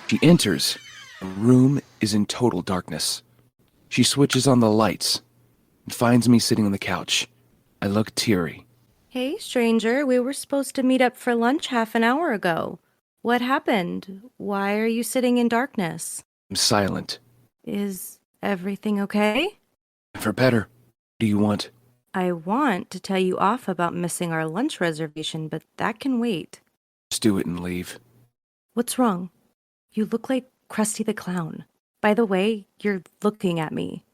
She enters. The room is in total darkness. She switches on the lights and finds me sitting on the couch. I look teary. Hey, stranger, we were supposed to meet up for lunch half an hour ago. What happened? Why are you sitting in darkness? I'm silent. Is everything okay? For better. What do you want? I want to tell you off about missing our lunch reservation, but that can wait. Just do it and leave. What's wrong? You look like Krusty the Clown. By the way, you're looking at me.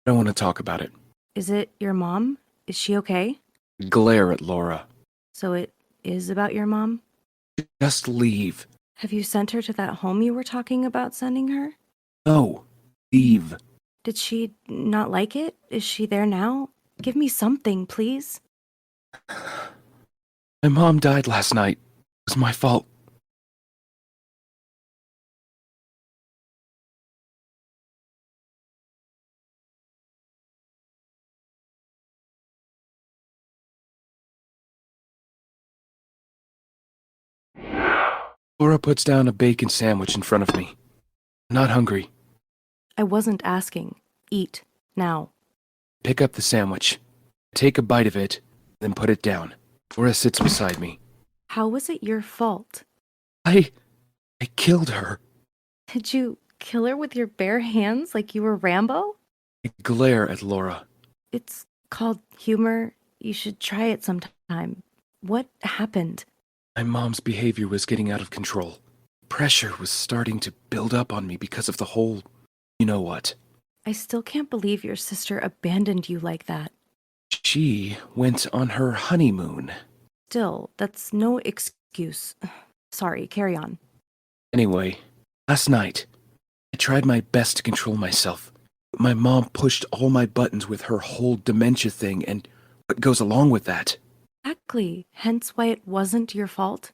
I don't want to talk about it. Is it your mom? Is she okay? Glare at Laura. So it is about your mom? Just leave. Have you sent her to that home you were talking about sending her? No. Leave. Did she not like it? Is she there now? Give me something, please. My mom died last night. It was my fault. Laura puts down a bacon sandwich in front of me. I'm not hungry. I wasn't asking. Eat. Now. Pick up the sandwich. Take a bite of it, then put it down. Laura sits beside me. How was it your fault? I killed her. Did you kill her with your bare hands like you were Rambo? I glare at Laura. It's called humor. You should try it sometime. What happened? My mom's behavior was getting out of control. Pressure was starting to build up on me because of the whole, you know what. I still can't believe your sister abandoned you like that. She went on her honeymoon. Still, that's no excuse. Sorry, carry on. Anyway, last night, I tried my best to control myself. My mom pushed all my buttons with her whole dementia thing and what goes along with that. Exactly. Hence why it wasn't your fault.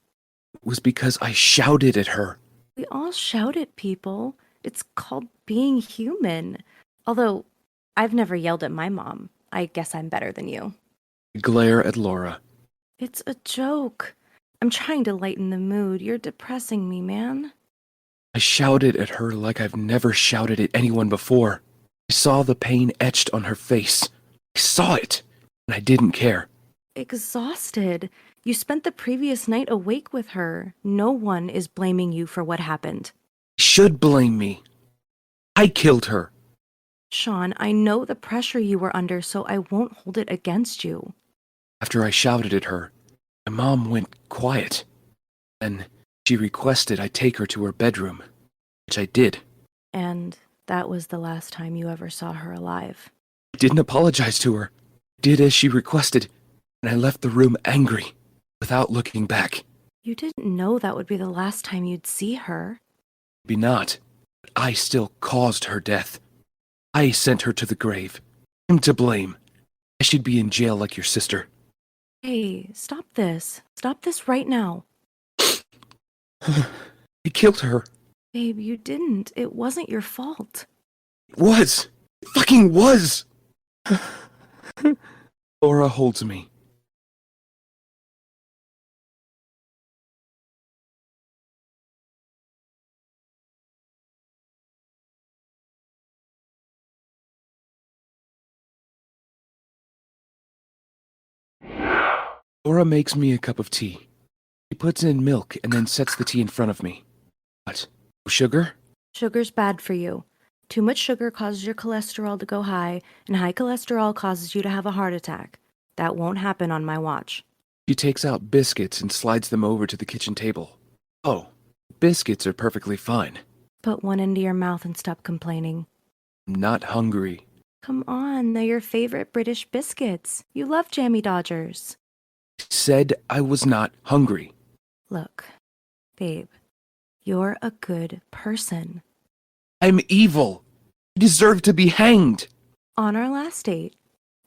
It was because I shouted at her. We all shout at people. It's called being human. Although, I've never yelled at my mom. I guess I'm better than you. I glare at Laura. It's a joke. I'm trying to lighten the mood. You're depressing me, man. I shouted at her like I've never shouted at anyone before. I saw the pain etched on her face. I saw it, and I didn't care. Exhausted. You spent the previous night awake with her. No one is blaming you for what happened. You should blame me. I killed her. Sean, I know the pressure you were under, so I won't hold it against you. After I shouted at her, my mom went quiet. Then she requested I take her to her bedroom, which I did. And that was the last time you ever saw her alive. I didn't apologize to her. I did as she requested, and I left the room angry, without looking back. You didn't know that would be the last time you'd see her. Maybe not, but I still caused her death. I sent her to the grave. I'm to blame. I should be in jail like your sister. Hey, stop this. Stop this right now. I killed her. Babe, you didn't. It wasn't your fault. It was. It fucking was. Laura holds me. Laura makes me a cup of tea. She puts in milk and then sets the tea in front of me. What? No sugar? Sugar's bad for you. Too much sugar causes your cholesterol to go high, and high cholesterol causes you to have a heart attack. That won't happen on my watch. She takes out biscuits and slides them over to the kitchen table. Oh, biscuits are perfectly fine. Put one into your mouth and stop complaining. I'm not hungry. Come on, they're your favorite British biscuits. You love Jammy Dodgers. I said I was not hungry. Look, babe, you're a good person. I'm evil. I deserve to be hanged. On our last date,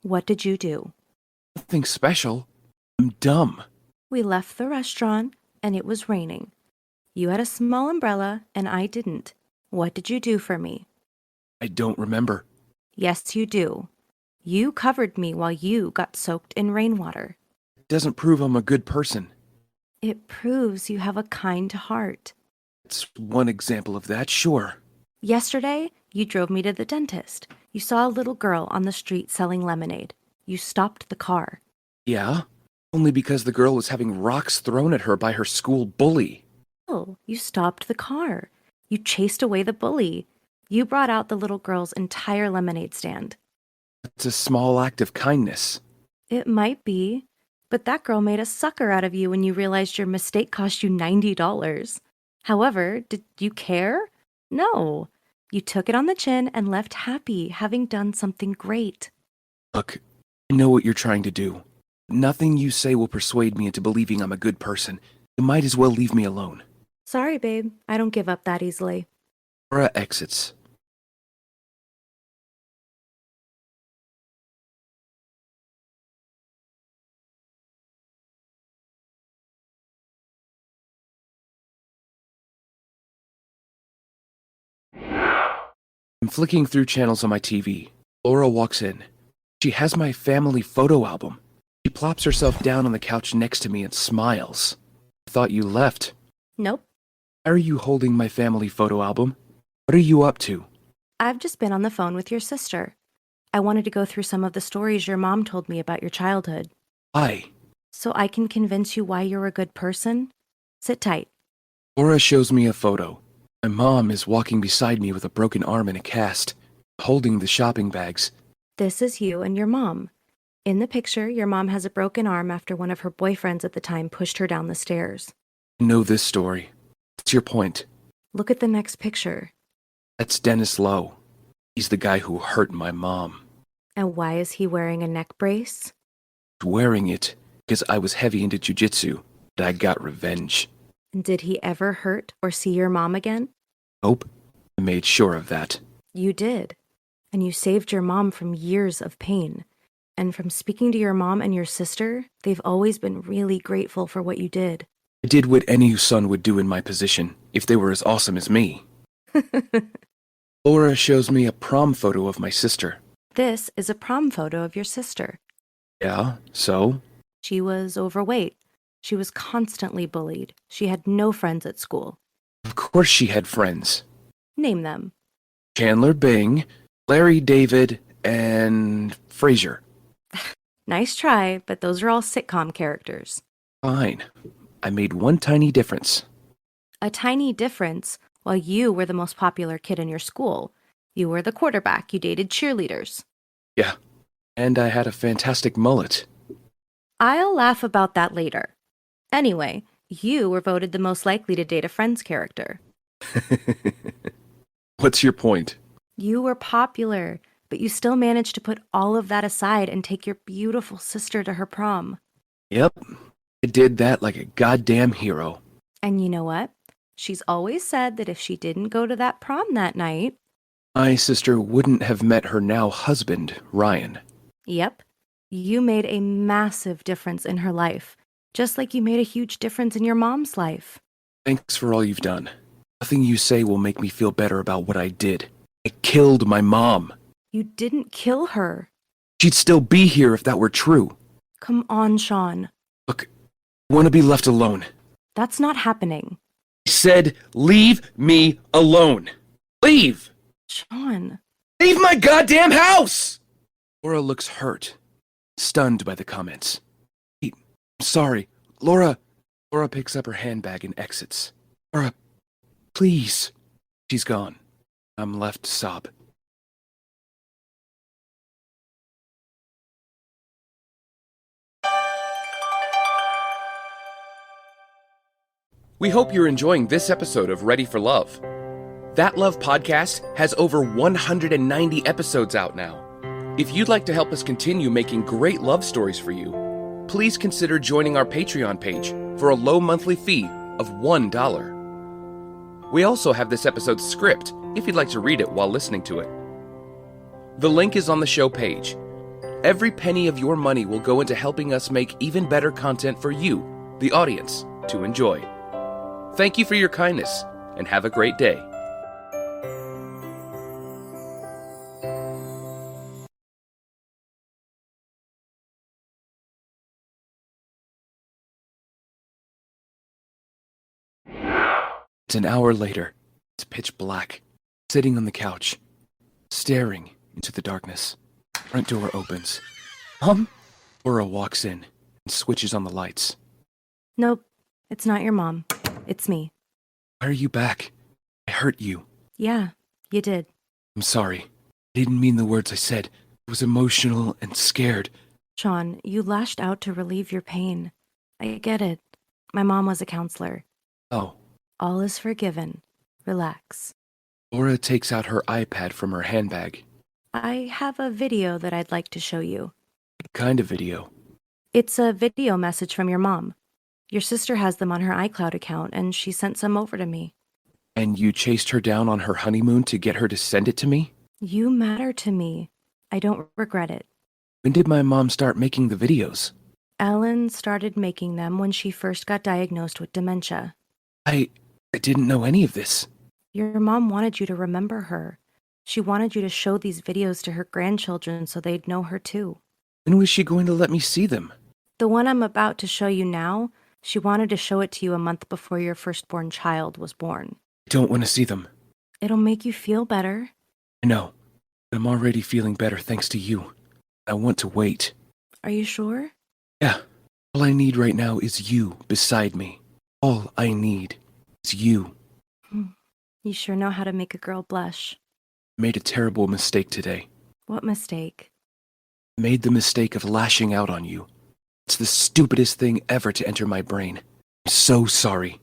what did you do? Nothing special. I'm dumb. We left the restaurant, and it was raining. You had a small umbrella, and I didn't. What did you do for me? I don't remember. Yes, you do. You covered me while you got soaked in rainwater. It doesn't prove I'm a good person. It proves you have a kind heart. It's one example of that, sure. Yesterday, you drove me to the dentist. You saw a little girl on the street selling lemonade. You stopped the car. Yeah? Only because the girl was having rocks thrown at her by her school bully. Oh, you stopped the car. You chased away the bully. You brought out the little girl's entire lemonade stand. It's a small act of kindness. It might be, but that girl made a sucker out of you when you realized your mistake cost you $90. However, did you care? No. You took it on the chin and left happy, having done something great. Look, I know what you're trying to do. Nothing you say will persuade me into believing I'm a good person. You might as well leave me alone. Sorry, babe. I don't give up that easily. Laura exits. I'm flicking through channels on my TV. Laura walks in. She has my family photo album. She plops herself down on the couch next to me and smiles. I thought you left. Nope. Why are you holding my family photo album? What are you up to? I've just been on the phone with your sister. I wanted to go through some of the stories your mom told me about your childhood. Why? So I can convince you why you're a good person. Sit tight. Laura shows me a photo. My mom is walking beside me with a broken arm and a cast, holding the shopping bags. This is you and your mom. In the picture, your mom has a broken arm after one of her boyfriends at the time pushed her down the stairs. I know this story. What's your point? Look at the next picture. That's Dennis Lowe. He's the guy who hurt my mom. And why is he wearing a neck brace? Wearing it because I was heavy into jujitsu, and I got revenge. And did he ever hurt or see your mom again? Nope. I made sure of that. You did. And you saved your mom from years of pain. And from speaking to your mom and your sister, they've always been really grateful for what you did. I did what any son would do in my position, if they were as awesome as me. Laura shows me a prom photo of my sister. This is a prom photo of your sister. Yeah, so? She was overweight. She was constantly bullied. She had no friends at school. Of course she had friends. Name them. Chandler Bing, Larry David, and Frasier. Nice try, but those are all sitcom characters. Fine. I made one tiny difference. A tiny difference while you were the most popular kid in your school. You were the quarterback. You dated cheerleaders. Yeah. And I had a fantastic mullet. I'll laugh about that later. Anyway, you were voted the most likely to date a Friends character. What's your point? You were popular, but you still managed to put all of that aside and take your beautiful sister to her prom. Yep. I did that like a goddamn hero. And you know what? She's always said that if she didn't go to that prom that night... My sister wouldn't have met her now husband, Ryan. Yep. You made a massive difference in her life, just like you made a huge difference in your mom's life. Thanks for all you've done. Nothing you say will make me feel better about what I did. I killed my mom. You didn't kill her. She'd still be here if that were true. Come on, Sean. Look, I want to be left alone. That's not happening. I said, leave me alone. Leave! Sean. Leave my goddamn house! Laura looks hurt, stunned by the comments. Hey, I'm sorry. Laura picks up her handbag and exits. Laura, please. She's gone. I'm left to sob. We hope you're enjoying this episode of Ready for Love. That Love podcast has over 190 episodes out now. If you'd like to help us continue making great love stories for you, please consider joining our Patreon page for a low monthly fee of $1. We also have this episode's script if you'd like to read it while listening to it. The link is on the show page. Every penny of your money will go into helping us make even better content for you, the audience, to enjoy. Thank you for your kindness, and have a great day. It's an hour later. It's pitch black. Sitting on the couch, staring into the darkness. Front door opens. Mom? Laura walks in and switches on the lights. Nope, it's not your mom. It's me. Why are you back? I hurt you. Yeah, you did. I'm sorry. I didn't mean the words I said. I was emotional and scared. Sean, you lashed out to relieve your pain. I get it. My mom was a counselor. Oh. All is forgiven. Relax. Laura takes out her iPad from her handbag. I have a video that I'd like to show you. What kind of video? It's a video message from your mom. Your sister has them on her iCloud account, and she sent some over to me. And you chased her down on her honeymoon to get her to send it to me? You matter to me. I don't regret it. When did my mom start making the videos? Ellen started making them when she first got diagnosed with dementia. I didn't know any of this. Your mom wanted you to remember her. She wanted you to show these videos to her grandchildren so they'd know her too. When was she going to let me see them? The one I'm about to show you now, she wanted to show it to you a month before your firstborn child was born. I don't want to see them. It'll make you feel better. I know. But I'm already feeling better thanks to you. I want to wait. Are you sure? Yeah. All I need right now is you beside me. All I need is you. You sure know how to make a girl blush. I made a terrible mistake today. What mistake? I made the mistake of lashing out on you. It's the stupidest thing ever to enter my brain. I'm so sorry.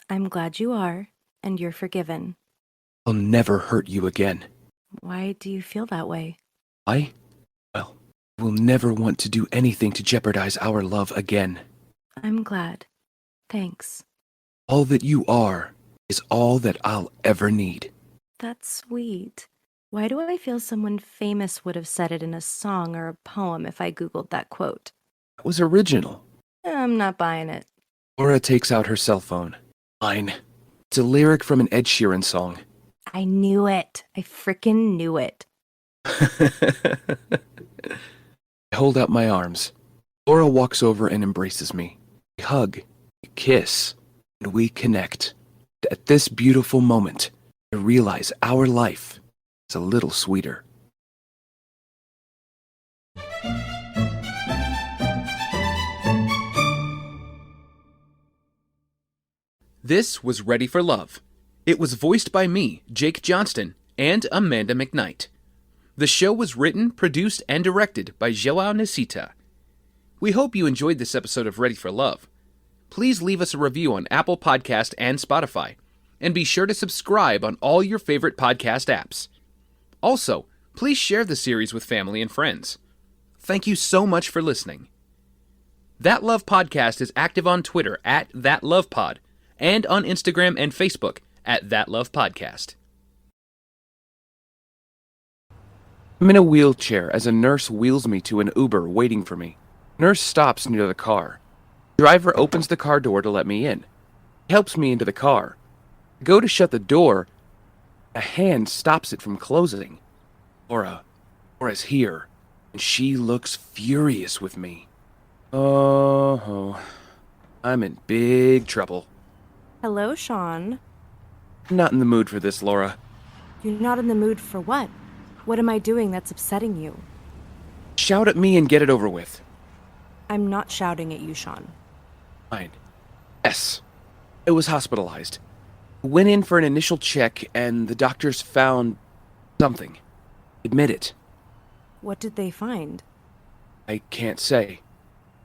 I'm glad you are, and you're forgiven. I'll never hurt you again. Why do you feel that way? Well, I will never want to do anything to jeopardize our love again. I'm glad. Thanks. All that you are is all that I'll ever need. That's sweet. Why do I feel someone famous would have said it in a song or a poem if I Googled that quote? That was original. I'm not buying it. Laura takes out her cell phone. Fine. It's a lyric from an Ed Sheeran song. I knew it. I frickin' knew it. I hold out my arms. Laura walks over and embraces me. We hug, we kiss, and we connect. At this beautiful moment, I realize our life is a little sweeter. This was Ready for Love. It was voiced by me, Jake Johnston, and Amanda McKnight. The show was written, produced, and directed by Joao Nasita. We hope you enjoyed this episode of Ready for Love. Please leave us a review on Apple Podcast and Spotify, and be sure to subscribe on all your favorite podcast apps. Also, please share the series with family and friends. Thank you so much for listening. That Love Podcast is active on Twitter at ThatLovePod, and on Instagram and Facebook at That Love Podcast. I'm in a wheelchair as a nurse wheels me to an Uber waiting for me. Nurse stops near the car. Driver opens the car door to let me in. He helps me into the car. I go to shut the door. A hand stops it from closing. Laura's here, and she looks furious with me. Oh, I'm in big trouble. Hello, Sean. I'm not in the mood for this, Laura. You're not in the mood for what? What am I doing that's upsetting you? Shout at me and get it over with. I'm not shouting at you, Sean. Fine. Yes. I was hospitalized. Went in for an initial check, and the doctors found something. Admit it. What did they find? I can't say.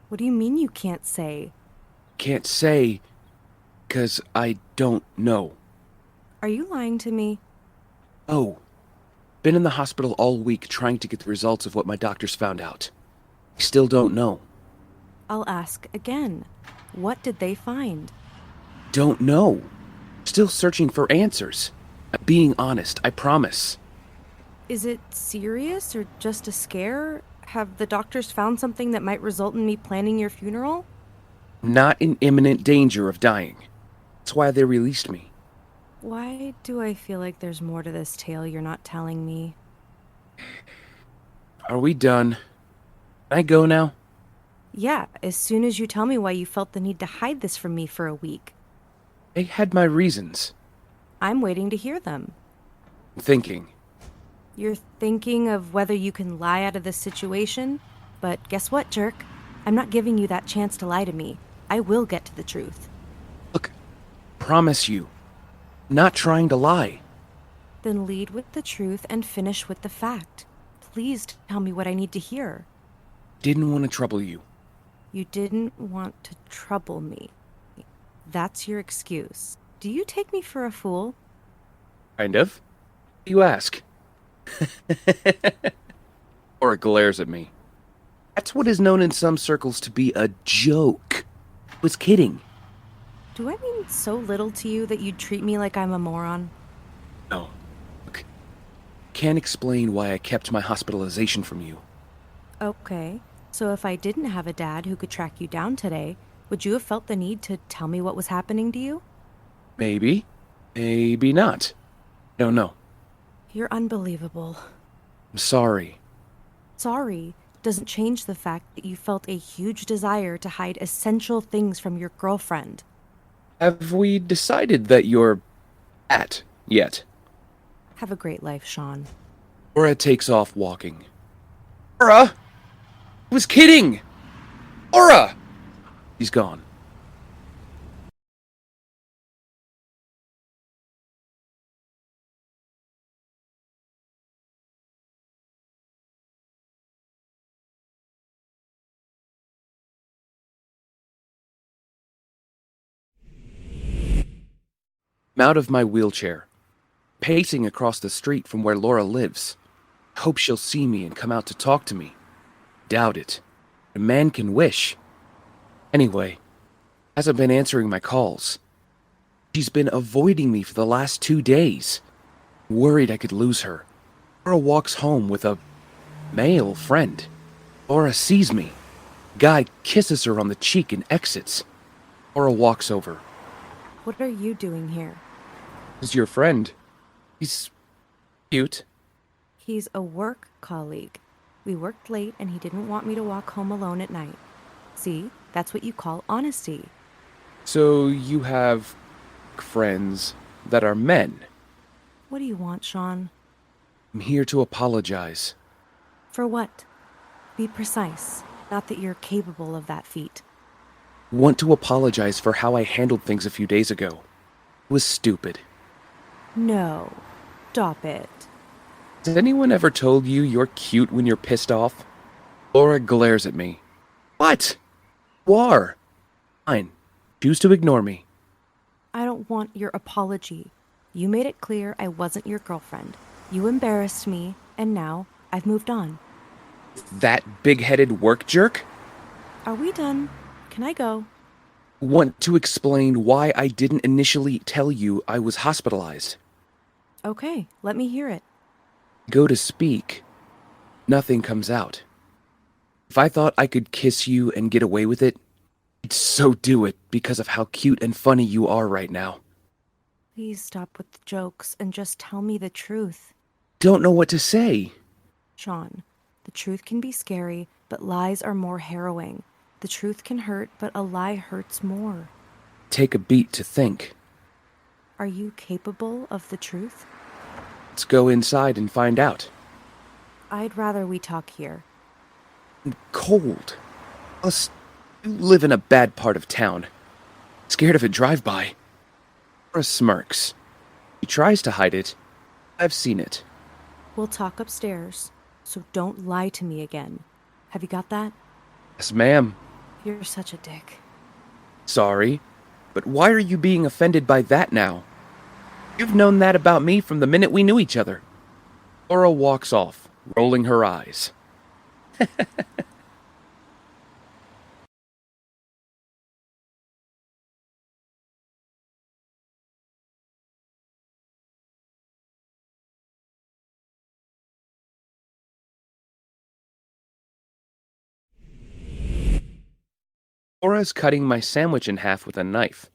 What do you mean you can't say? Can't say, 'cause I don't know. Are you lying to me? Oh. Been in the hospital all week trying to get the results of what my doctors found out. I still don't know. I'll ask again. What did they find? Don't know. Still searching for answers. I'm being honest, I promise. Is it serious or just a scare? Have the doctors found something that might result in me planning your funeral? I'm not in imminent danger of dying. That's why they released me. Why do I feel like there's more to this tale you're not telling me? Are we done? Can I go now? Yeah, as soon as you tell me why you felt the need to hide this from me for a week. I had my reasons. I'm waiting to hear them. I'm thinking. You're thinking of whether you can lie out of this situation? But guess what, jerk? I'm not giving you that chance to lie to me. I will get to the truth. Look, promise you. I'm not trying to lie. Then lead with the truth and finish with the fact. Please tell me what I need to hear. Didn't want to trouble you. You didn't want to trouble me. That's your excuse. Do you take me for a fool? Kind of. You ask. Or glares at me. That's what is known in some circles to be a joke. I was kidding. Do I mean so little to you that you'd treat me like I'm a moron? No. Look, can't explain why I kept my hospitalization from you. Okay, so if I didn't have a dad who could track you down today, would you have felt the need to tell me what was happening to you? Maybe. Maybe not. I don't know. You're unbelievable. I'm sorry. Sorry doesn't change the fact that you felt a huge desire to hide essential things from your girlfriend. Have we decided that you're at yet? Have a great life, Sean. Laura takes off walking. Laura! I was kidding! Laura! He's gone. I'm out of my wheelchair. pacing across the street from where Laura lives. Hope she'll see me and come out to talk to me. Doubt it. A man can wish. Anyway, hasn't been answering my calls. She's been avoiding me for the last 2 days. Worried I could lose her. Laura walks home with a male friend. Laura sees me. Guy kisses her on the cheek and exits. Laura walks over. What are you doing here? Is your friend? He's cute. He's a work colleague. We worked late and he didn't want me to walk home alone at night. See, that's what you call honesty. So you have friends that are men. What do you want, Sean? I'm here to apologize. For what? Be precise. Not that you're capable of that feat. Want to apologize for how I handled things a few days ago. It was stupid. No. Stop it. Has anyone ever told you you're cute when you're pissed off? Laura glares at me. What? You are. Fine. Choose to ignore me. I don't want your apology. You made it clear I wasn't your girlfriend. You embarrassed me, and now I've moved on. That big-headed work jerk? Are we done? Can I go? Want to explain why I didn't initially tell you I was hospitalized. Okay, let me hear it. Go to speak. Nothing comes out. If I thought I could kiss you and get away with it, I'd so do it because of how cute and funny you are right now. Please stop with the jokes and just tell me the truth. Don't know what to say. Sean, the truth can be scary, but lies are more harrowing. The truth can hurt, but a lie hurts more. Take a beat to think. Are you capable of the truth? Let's go inside and find out. I'd rather we talk here. Cold. Plus, you live in a bad part of town. Scared of a drive-by. Laura smirks. She tries to hide it. I've seen it. We'll talk upstairs, so don't lie to me again. Have you got that? Yes, ma'am. You're such a dick. Sorry, but why are you being offended by that now? You've known that about me from the minute we knew each other. Laura walks off, rolling her eyes. Laura's cutting my sandwich in half with a knife.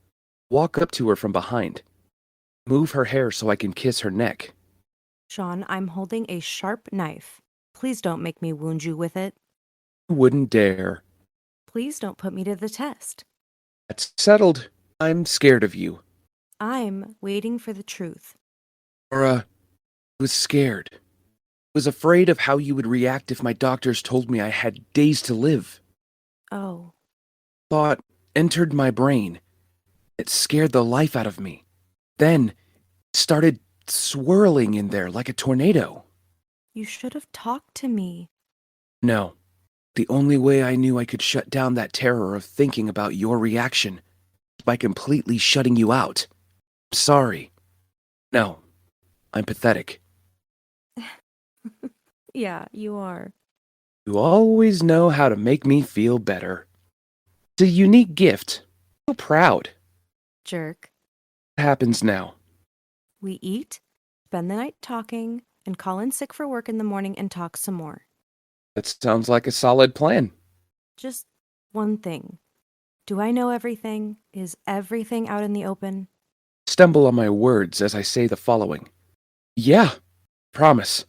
Walk up to her from behind. Move her hair so I can kiss her neck. Sean, I'm holding a sharp knife. Please don't make me wound you with it. You wouldn't dare. Please don't put me to the test. That's settled. I'm scared of you. I'm waiting for the truth. Laura, I was scared. I was afraid of how you would react if my doctors told me I had days to live. Oh, Thought entered my brain. It scared the life out of me. Then it started swirling in there like a tornado. you should have talked to me. No. The only way I knew I could shut down that terror of thinking about your reaction was by completely shutting you out. I'm sorry. No. I'm pathetic. Yeah, you are. You always know how to make me feel better. It's a unique gift. I'm so proud. Jerk. What happens now? We eat, spend the night talking, and call in sick for work in the morning and talk some more. That sounds like a solid plan. Just one thing. Do I know everything? Is everything out in the open? Stumble on my words as I say the following. Yeah, promise.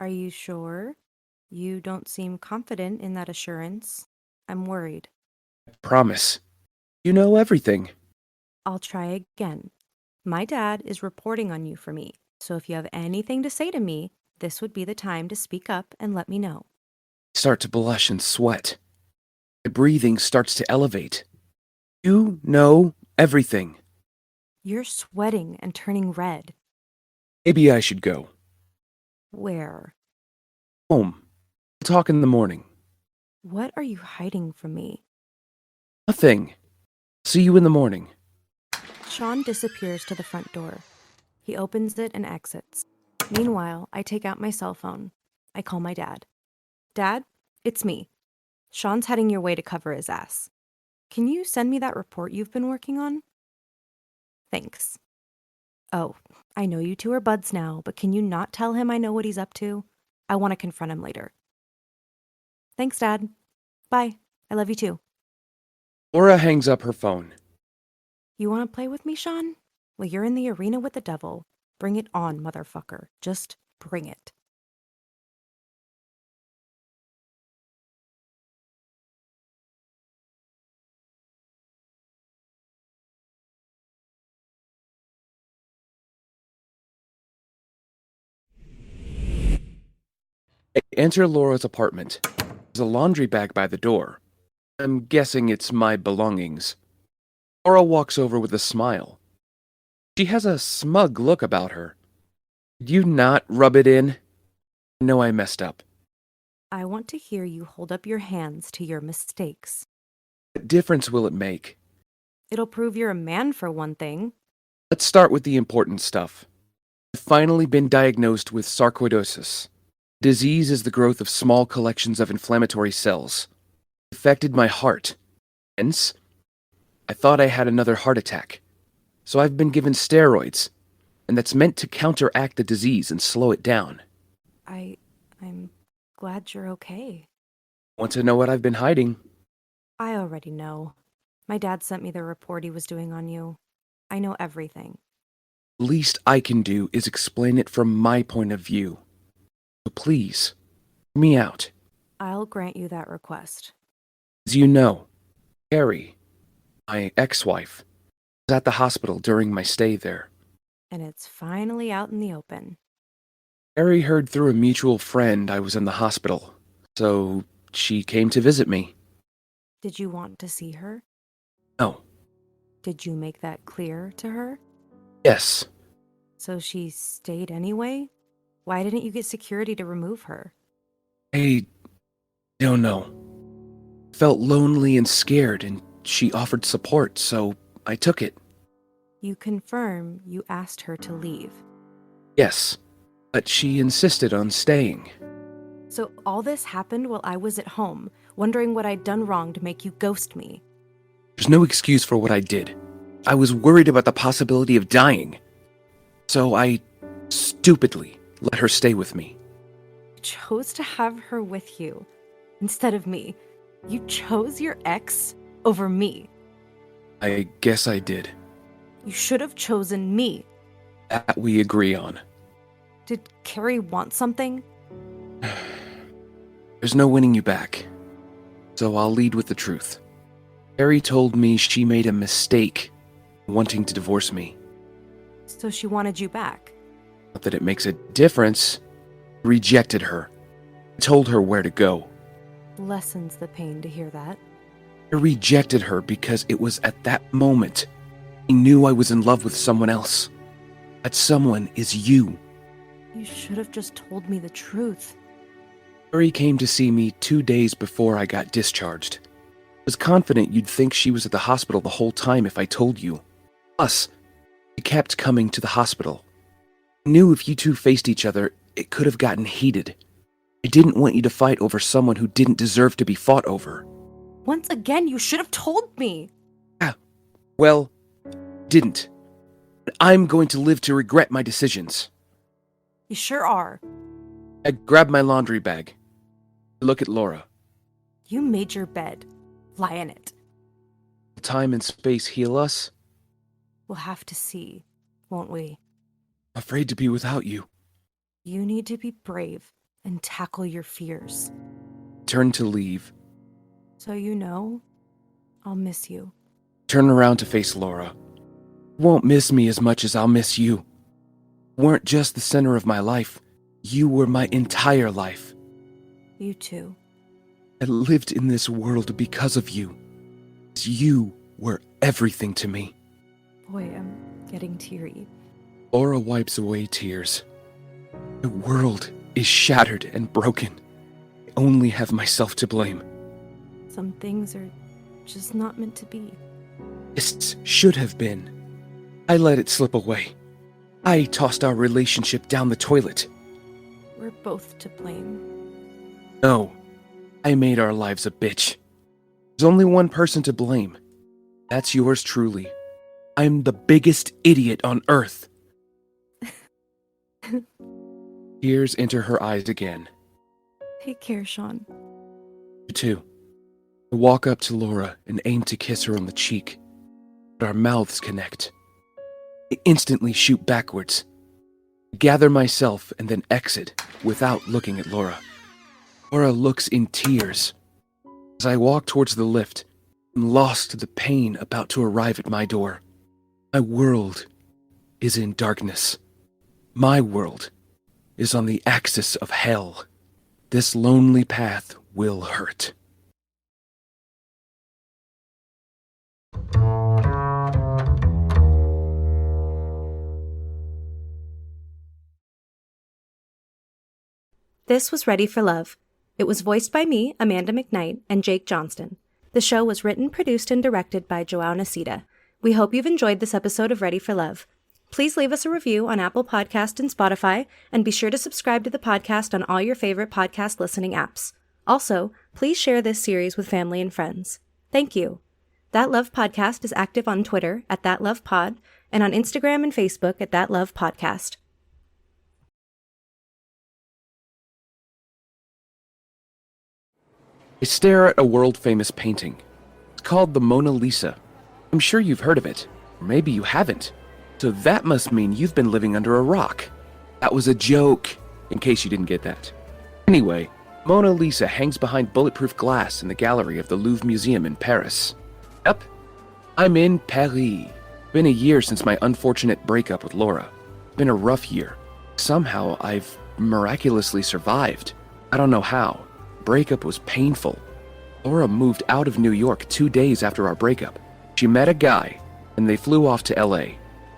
Are you sure? You don't seem confident in that assurance. I'm worried. Promise. You know everything. I'll try again. My dad is reporting on you for me, so if you have anything to say to me, this would be the time to speak up and let me know. I start to blush and sweat. My breathing starts to elevate. You know everything. You're sweating and turning red. Maybe I should go. Where? Home. We'll talk in the morning. What are you hiding from me? Nothing. See you in the morning. Sean disappears to the front door. He opens it and exits. Meanwhile, I take out my cell phone. I call my dad. Dad, it's me. Sean's heading your way to cover his ass. Can you send me that report you've been working on? Thanks. Oh, I know you two are buds now, but can you not tell him I know what he's up to? I want to confront him later. Thanks, Dad. Bye. I love you too. Laura hangs up her phone. You want to play with me, Sean? Well, you're in the arena with the devil. Bring it on, motherfucker. Just bring it. I enter Laura's apartment. There's a laundry bag by the door. I'm guessing it's my belongings. Laura walks over with a smile. She has a smug look about her. Did you not rub it in? No, I messed up. I want to hear you hold up your hands to your mistakes. What difference will it make? It'll prove you're a man for one thing. Let's start with the important stuff. I've finally been diagnosed with sarcoidosis. Disease is the growth of small collections of inflammatory cells. It affected my heart. Hence, I thought I had another heart attack. So I've been given steroids, and that's meant to counteract the disease and slow it down. I'm glad you're okay. Want to know what I've been hiding? I already know. My dad sent me the report he was doing on you. I know everything. The least I can do is explain it from my point of view. So please, hear me out. I'll grant you that request. As you know, Carrie, my ex-wife, was at the hospital during my stay there. And it's finally out in the open. Carrie heard through a mutual friend I was in the hospital, so she came to visit me. Did you want to see her? No. Did you make that clear to her? Yes. So she stayed anyway? Why didn't you get security to remove her? I don't know. Felt lonely and scared, and she offered support, so I took it. You confirm you asked her to leave. Yes, but she insisted on staying. So all this happened while I was at home, wondering what I'd done wrong to make you ghost me. There's no excuse for what I did. I was worried about the possibility of dying. So I stupidly let her stay with me. You chose to have her with you instead of me. You chose your ex over me. I guess I did. You should have chosen me. That we agree on. Did Carrie want something? There's no winning you back. So I'll lead with the truth. Carrie told me she made a mistake wanting to divorce me. So she wanted you back. Not that it makes a difference. I rejected her. I told her where to go. Lessens the pain to hear that. I rejected her because it was at that moment I knew I was in love with someone else. That someone is you. You should have just told me the truth. Carrie came to see me 2 days before I got discharged. I was confident you'd think she was at the hospital the whole time if I told you. Plus, she kept coming to the hospital. I knew if you two faced each other, it could have gotten heated. I didn't want you to fight over someone who didn't deserve to be fought over. Once again, you should have told me. Well, didn't. But I'm going to live to regret my decisions. You sure are. I grab my laundry bag. I look at Laura. You made your bed. Lie in it. Will time and space heal us? We'll have to see, won't we? I'm afraid to be without you. You need to be brave and tackle your fears. Turn to leave. So you know, I'll miss you. Turn around to face Laura. You won't miss me as much as I'll miss you. You weren't just the center of my life. You were my entire life. You too. I lived in this world because of you. You were everything to me. Boy, I'm getting teary. Laura wipes away tears. The world is shattered and broken. I only have myself to blame. Some things are just not meant to be. This should have been. I let it slip away. I tossed our relationship down the toilet. We're both to blame. No, I made our lives a bitch. There's only one person to blame. That's yours truly. I'm the biggest idiot on earth. Tears enter her eyes again. Take care, Sean. You too. I walk up to Laura and aim to kiss her on the cheek, but our mouths connect. I instantly shoot backwards. I gather myself and then exit without looking at Laura. Laura looks in tears. As I walk towards the lift, I'm lost to the pain about to arrive at my door. My world is in darkness. My world is on the axis of hell. This lonely path will hurt. This was Ready for Love. It was voiced by me, Amanda McKnight, and Jake Johnston. The show was written, produced, and directed by Joao Nacida. We hope you've enjoyed this episode of Ready for Love. Please leave us a review on Apple Podcast and Spotify, and be sure to subscribe to the podcast on all your favorite podcast listening apps. Also, please share this series with family and friends. Thank you. That Love Podcast is active on Twitter at ThatLovePod and on Instagram and Facebook at That Love Podcast. I stare at a world-famous painting. It's called the Mona Lisa. I'm sure you've heard of it, or maybe you haven't. So that must mean you've been living under a rock. That was a joke, in case you didn't get that. Anyway, Mona Lisa hangs behind bulletproof glass in the gallery of the Louvre Museum in Paris. Yep, I'm in Paris. Been a year since my unfortunate breakup with Laura. Been a rough year. Somehow I've miraculously survived. I don't know how. Breakup was painful. Laura moved out of New York 2 days after our breakup. She met a guy, and they flew off to LA.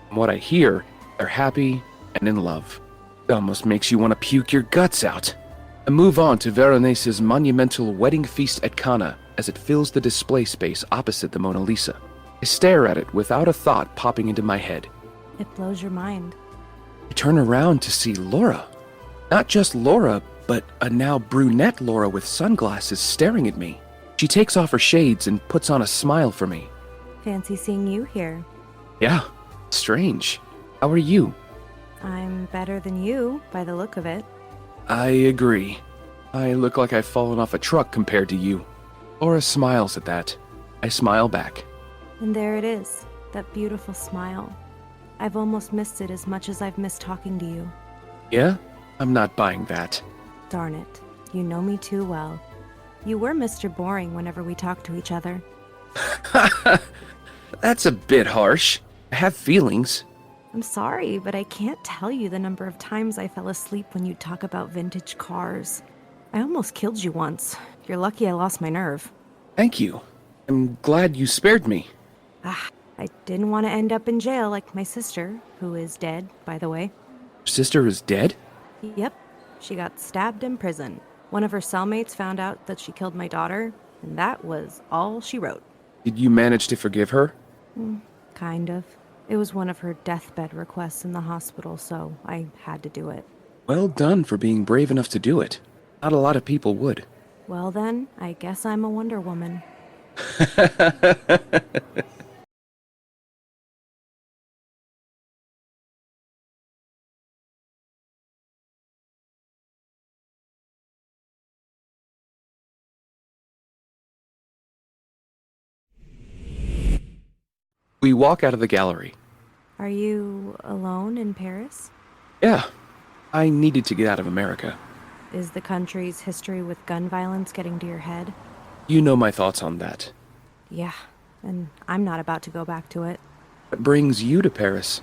From what I hear, they're happy and in love. It almost makes you want to puke your guts out. I move on to Veronese's monumental wedding feast at Cana as it fills the display space opposite the Mona Lisa. I stare at it without a thought popping into my head. It blows your mind. I turn around to see Laura. Not just Laura, but a now brunette Laura with sunglasses staring at me. She takes off her shades and puts on a smile for me. Fancy seeing you here. Yeah, strange. How are you? I'm better than you, by the look of it. I agree. I look like I've fallen off a truck compared to you. Laura smiles at that. I smile back. And there it is, that beautiful smile. I've almost missed it as much as I've missed talking to you. Yeah? I'm not buying that. Darn it, you know me too well. You were Mr. Boring whenever we talked to each other. That's a bit harsh. I have feelings. I'm sorry, but I can't tell you the number of times I fell asleep when you talk about vintage cars. I almost killed you once. You're lucky I lost my nerve. Thank you. I'm glad you spared me. I didn't want to end up in jail like my sister, who is dead, by the way. Your sister is dead? Yep, she got stabbed in prison. One of her cellmates found out that she killed my daughter, and that was all she wrote. Did you manage to forgive her? Kind of. It was one of her deathbed requests in the hospital, so I had to do it. Well done for being brave enough to do it. Not a lot of people would. Well then, I guess I'm a Wonder Woman. We walk out of the gallery. Are you alone in Paris? Yeah, I needed to get out of America. Is the country's history with gun violence getting to your head? You know my thoughts on that. Yeah, and I'm not about to go back to it. What brings you to Paris?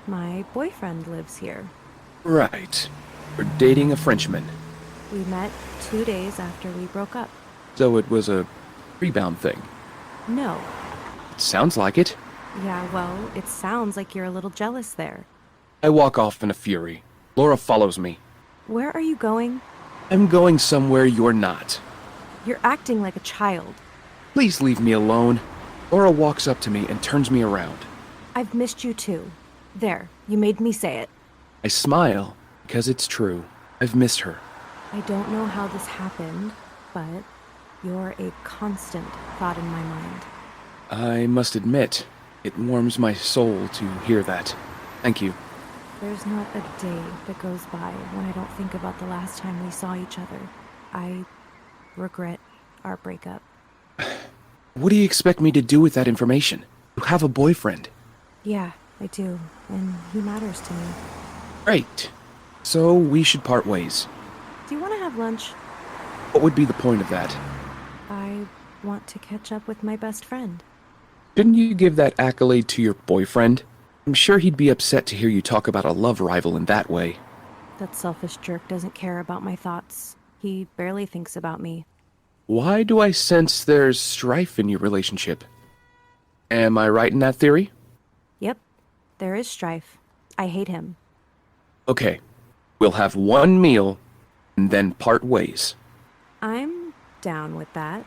My boyfriend lives here. Right. We're dating a Frenchman. We met 2 days after we broke up. So it was a rebound thing. No. It sounds like it. Yeah, well, it sounds like you're a little jealous there. I walk off in a fury. Laura follows me. Where are you going? I'm going somewhere you're not. You're acting like a child. Please leave me alone. Laura walks up to me and turns me around. I've missed you too. There, You made me say it. I smile because it's true. I've missed her. I don't know how this happened, but you're a constant thought in my mind. I must admit, it warms my soul to hear that. Thank you. There's not a day that goes by when I don't think about the last time we saw each other. I regret our breakup. What do you expect me to do with that information? You have a boyfriend. Yeah, I do, and he matters to me. Great. So we should part ways. Do you want to have lunch? What would be the point of that? I want to catch up with my best friend. Didn't you give that accolade to your boyfriend? I'm sure he'd be upset to hear you talk about a love rival in that way. That selfish jerk doesn't care about my thoughts. He barely thinks about me. Why do I sense there's strife in your relationship? Am I right in that theory? Yep, there is strife. I hate him. Okay, we'll have one meal and then part ways. I'm down with that.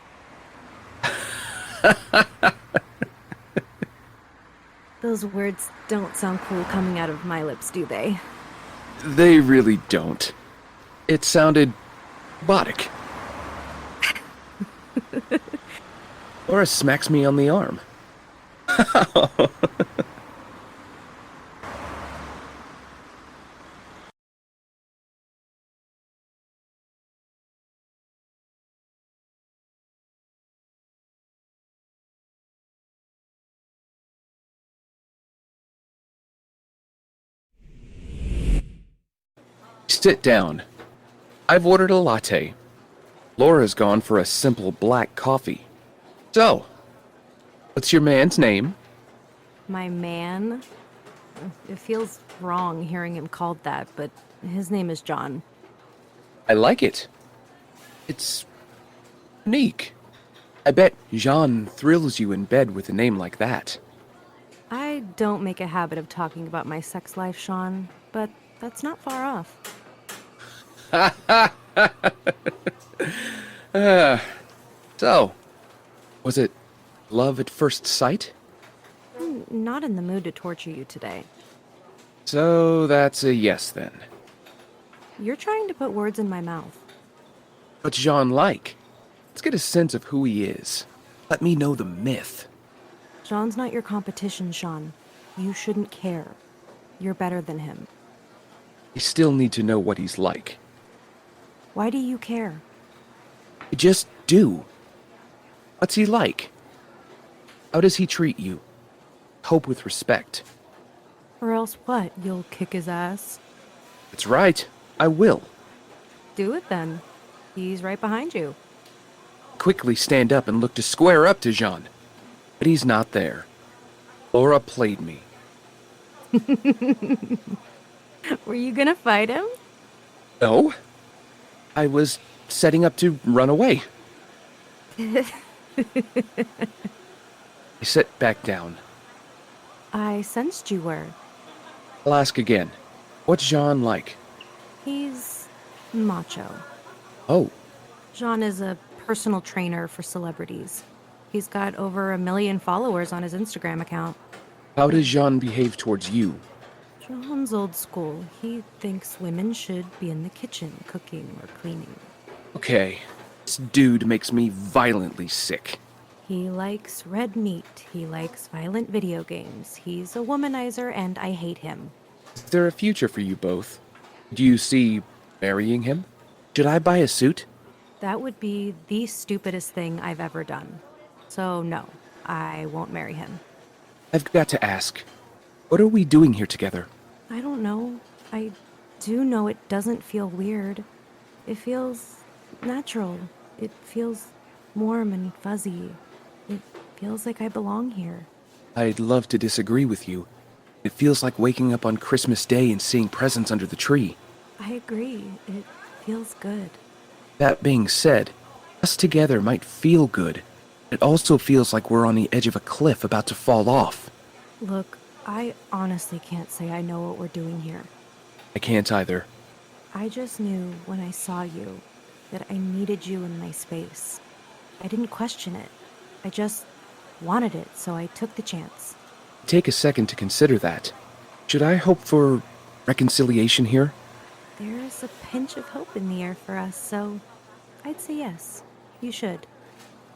Those words don't sound cool coming out of my lips, do they? They really don't. It sounded robotic. Laura smacks me on the arm. Sit down. I've ordered a latte. Laura's gone for a simple black coffee. So, what's your man's name? My man? It feels wrong hearing him called that, but his name is John. I like it. It's unique. I bet Jean thrills you in bed with a name like that. I don't make a habit of talking about my sex life, Sean, but that's not far off. So, was it love at first sight? I'm not in the mood to torture you today. So that's a yes then. You're trying to put words in my mouth. What's Jean like? Let's get a sense of who he is. Let me know the myth. John's not your competition, Sean. You shouldn't care. You're better than him. I still need to know what he's like. Why do you care? I just do. What's he like? How does he treat you? Hope with respect. Or else what? You'll kick his ass? That's right. I will. Do it then. He's right behind you. Quickly stand up and look to square up to Jean. But he's not there. Laura played me. Were you gonna fight him? No. I was setting up to run away. I sit back down. I sensed you were. I'll ask again. What's Jean like? He's macho. Oh, John is a personal trainer for celebrities. He's got over 1 million followers on his Instagram account. how does Jean behave towards you? John's old school. He thinks women should be in the kitchen, cooking or cleaning. Okay, this dude makes me violently sick. He likes red meat. He likes violent video games. He's a womanizer, and I hate him. Is there a future for you both? Do you see marrying him? Should I buy a suit? That would be the stupidest thing I've ever done. So no, I won't marry him. I've got to ask. What are we doing here together? I don't know. I do know it doesn't feel weird. It feels natural. It feels warm and fuzzy. It feels like I belong here. I'd love to disagree with you. It feels like waking up on Christmas Day and seeing presents under the tree. I agree. It feels good. That being said, us together might feel good. It also feels like we're on the edge of a cliff about to fall off. Look, I honestly can't say I know what we're doing here. I can't either. I just knew when I saw you that I needed you in my space. I didn't question it. I just wanted it, so I took the chance. Take a second to consider that. Should I hope for reconciliation here? There's a pinch of hope in the air for us, so I'd say yes. You should.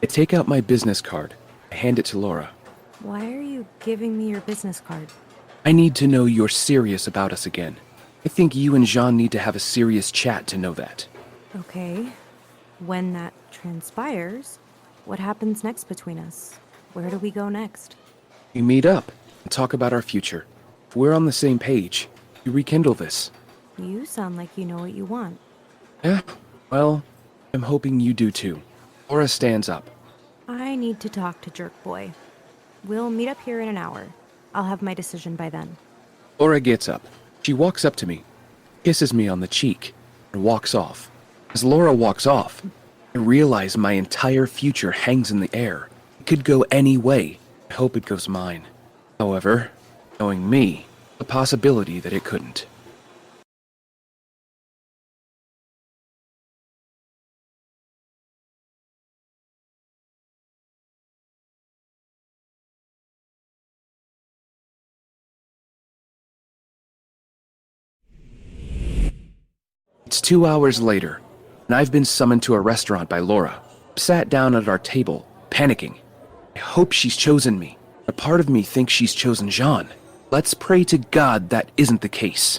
I take out my business card. I hand it to Laura. Why are you giving me your business card? I need to know you're serious about us again. I think you and Jean need to have a serious chat to know that. Okay. When that transpires, what happens next between us? Where do we go next? We meet up and talk about our future. If we're on the same page, we rekindle this. You sound like you know what you want. Yeah, well, I'm hoping you do too. Laura stands up. I need to talk to Jerk Boy. We'll meet up here in an hour. I'll have my decision by then. Laura gets up. She walks up to me, kisses me on the cheek, and walks off. As Laura walks off, I realize my entire future hangs in the air. It could go any way. I hope it goes mine. However, knowing me, the possibility that it couldn't. It's 2 hours later, and I've been summoned to a restaurant by Laura. Sat down at our table, panicking. I hope she's chosen me. A part of me thinks she's chosen Jean. Let's pray to God that isn't the case.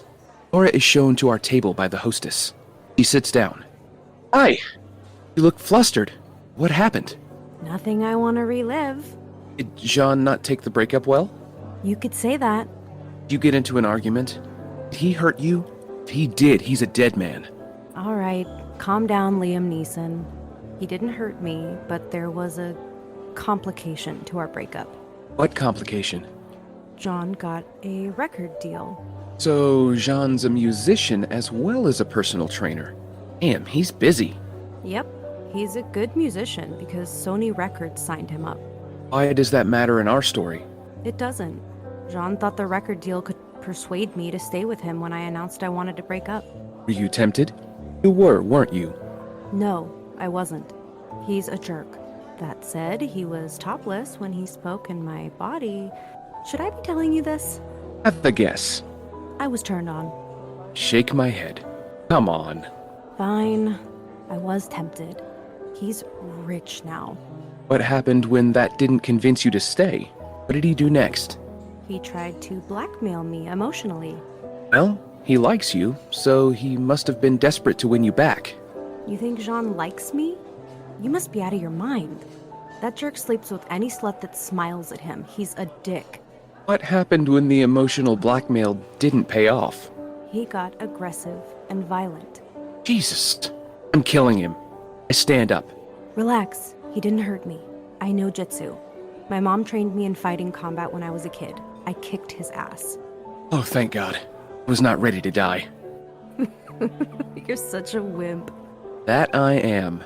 Laura is shown to our table by the hostess. She sits down. Hi. You look flustered. What happened? Nothing I want to relive. Did Jean not take the breakup well? You could say that. Did you get into an argument? Did he hurt you? If he did, he's a dead man. All right, calm down, Liam Neeson. He didn't hurt me, but there was a complication to our breakup. What complication? John got a record deal. So Jean's a musician as well as a personal trainer. Damn, he's busy. Yep, he's a good musician because Sony Records signed him up. Why does that matter in our story? It doesn't. John thought the record deal could persuade me to stay with him when I announced I wanted to break up. Were you tempted? You were, weren't you? No, I wasn't. He's a jerk. That said, he was topless when he spoke in my body. Should I be telling you this? Have a guess. I was turned on. Shake my head. Come on. Fine. I was tempted. He's rich now. What happened when that didn't convince you to stay? What did he do next? He tried to blackmail me emotionally. Well, he likes you, so he must have been desperate to win you back. You think Jean likes me? You must be out of your mind. That jerk sleeps with any slut that smiles at him. He's a dick. What happened when the emotional blackmail didn't pay off? He got aggressive and violent. Jesus. I'm killing him. I stand up. Relax. He didn't hurt me. I know jitsu. My mom trained me in fighting combat when I was a kid. I kicked his ass. Oh, thank God. I was not ready to die. You're such a wimp. That I am.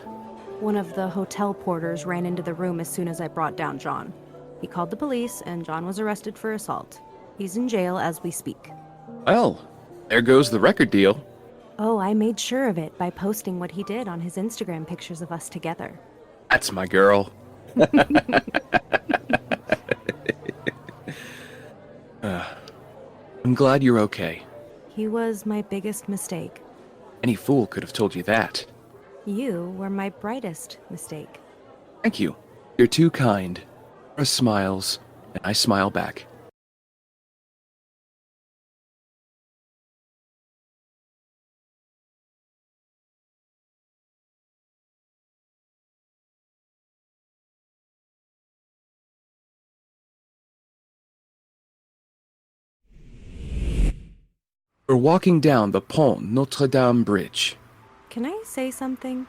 One of the hotel porters ran into the room as soon as I brought down John. He called the police, and John was arrested for assault. He's in jail as we speak. Well, there goes the record deal. Oh, I made sure of it by posting what he did on his Instagram pictures of us together. That's my girl. I'm glad you're okay. He was my biggest mistake. Any fool could have told you that. You were my brightest mistake. Thank you. You're too kind. Laura smiles, and I smile back. We're walking down the Pont Notre Dame Bridge. Can I say something?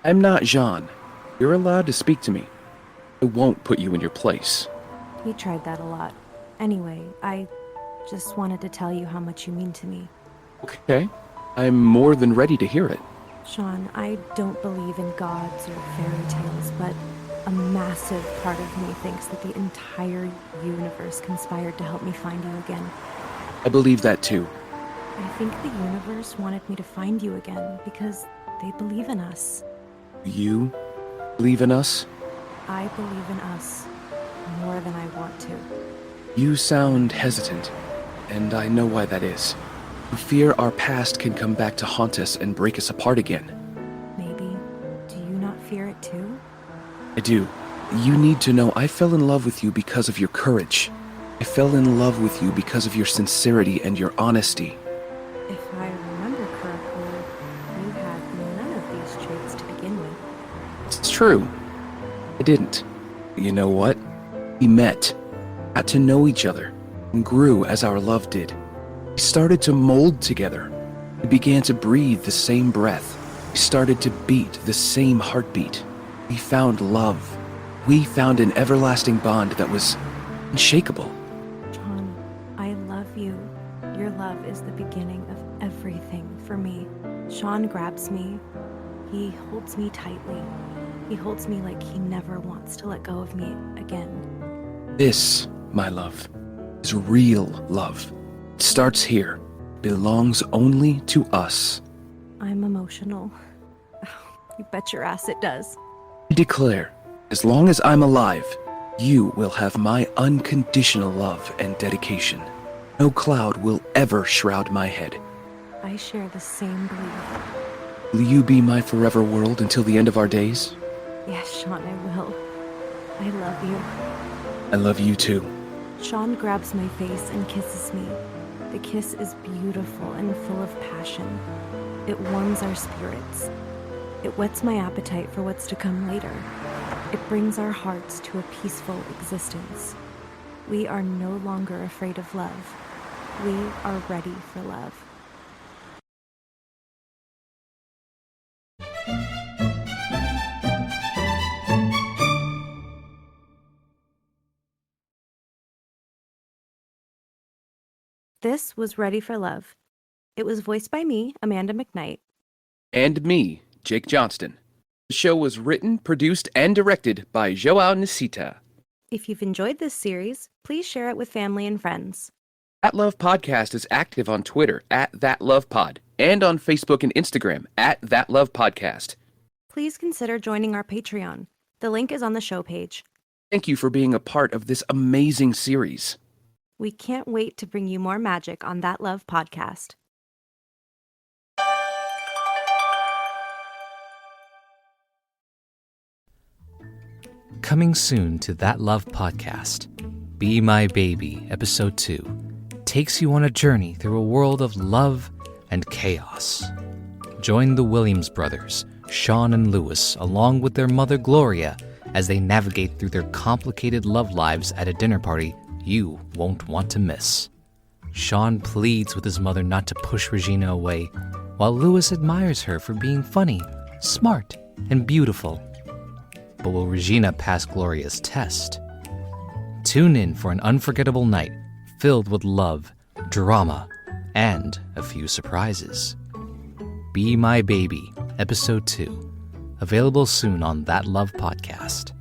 I'm not Jean. You're allowed to speak to me. I won't put you in your place. He tried that a lot. Anyway, I just wanted to tell you how much you mean to me. Okay. I'm more than ready to hear it. Sean, I don't believe in gods or fairy tales, but a massive part of me thinks that the entire universe conspired to help me find you again. I believe that too. I think the universe wanted me to find you again because they believe in us. You believe in us? I believe in us more than I want to. You sound hesitant. and I know why that is. We fear our past can come back to haunt us and break us apart again. Maybe. Do you not fear it too? I do. You need to know I fell in love with you because of your courage. I fell in love with you because of your sincerity and your honesty. If I remember correctly, you had none of these traits to begin with. It's true. I didn't. You know what? We met, got to know each other, and grew as our love did. We started to mold together. We began to breathe the same breath. We started to beat the same heartbeat. We found love. We found an everlasting bond that was unshakable. John, I love you. Your love is the beginning of everything for me. Sean grabs me. He holds me tightly. He holds me like he never wants to let go of me again. This, my love, is real love. It starts here, belongs only to us. I'm emotional. You bet your ass it does. I declare, as long as I'm alive, you will have my unconditional love and dedication. No cloud will ever shroud my head. I share the same belief. Will you be my forever world until the end of our days? Yes, Sean, I will. I love you. I love you too. Sean grabs my face and kisses me. The kiss is beautiful and full of passion. It warms our spirits. It whets my appetite for what's to come later. It brings our hearts to a peaceful existence. We are no longer afraid of love. We are ready for love. This was Ready for Love. It was voiced by me, Amanda McKnight. And me, Jake Johnston. The show was written, produced, and directed by Joao Nisita. If you've enjoyed this series, please share it with family and friends. That Love Podcast is active on Twitter @ThatLovePod and on Facebook and Instagram @ThatLovePodcast. Please consider joining our Patreon. The link is on the show page. Thank you for being a part of this amazing series. We can't wait to bring you more magic on That Love Podcast. Coming soon to That Love Podcast, Be My Baby, Episode 2, takes you on a journey through a world of love and chaos. Join the Williams brothers, Sean and Lewis, along with their mother Gloria, as they navigate through their complicated love lives at a dinner party you won't want to miss. Sean pleads with his mother not to push Regina away, while Lewis admires her for being funny, smart, and beautiful. But will Regina pass Gloria's test? Tune in for an unforgettable night filled with love, drama, and a few surprises. Be My Baby, Episode 2, available soon on That Love Podcast.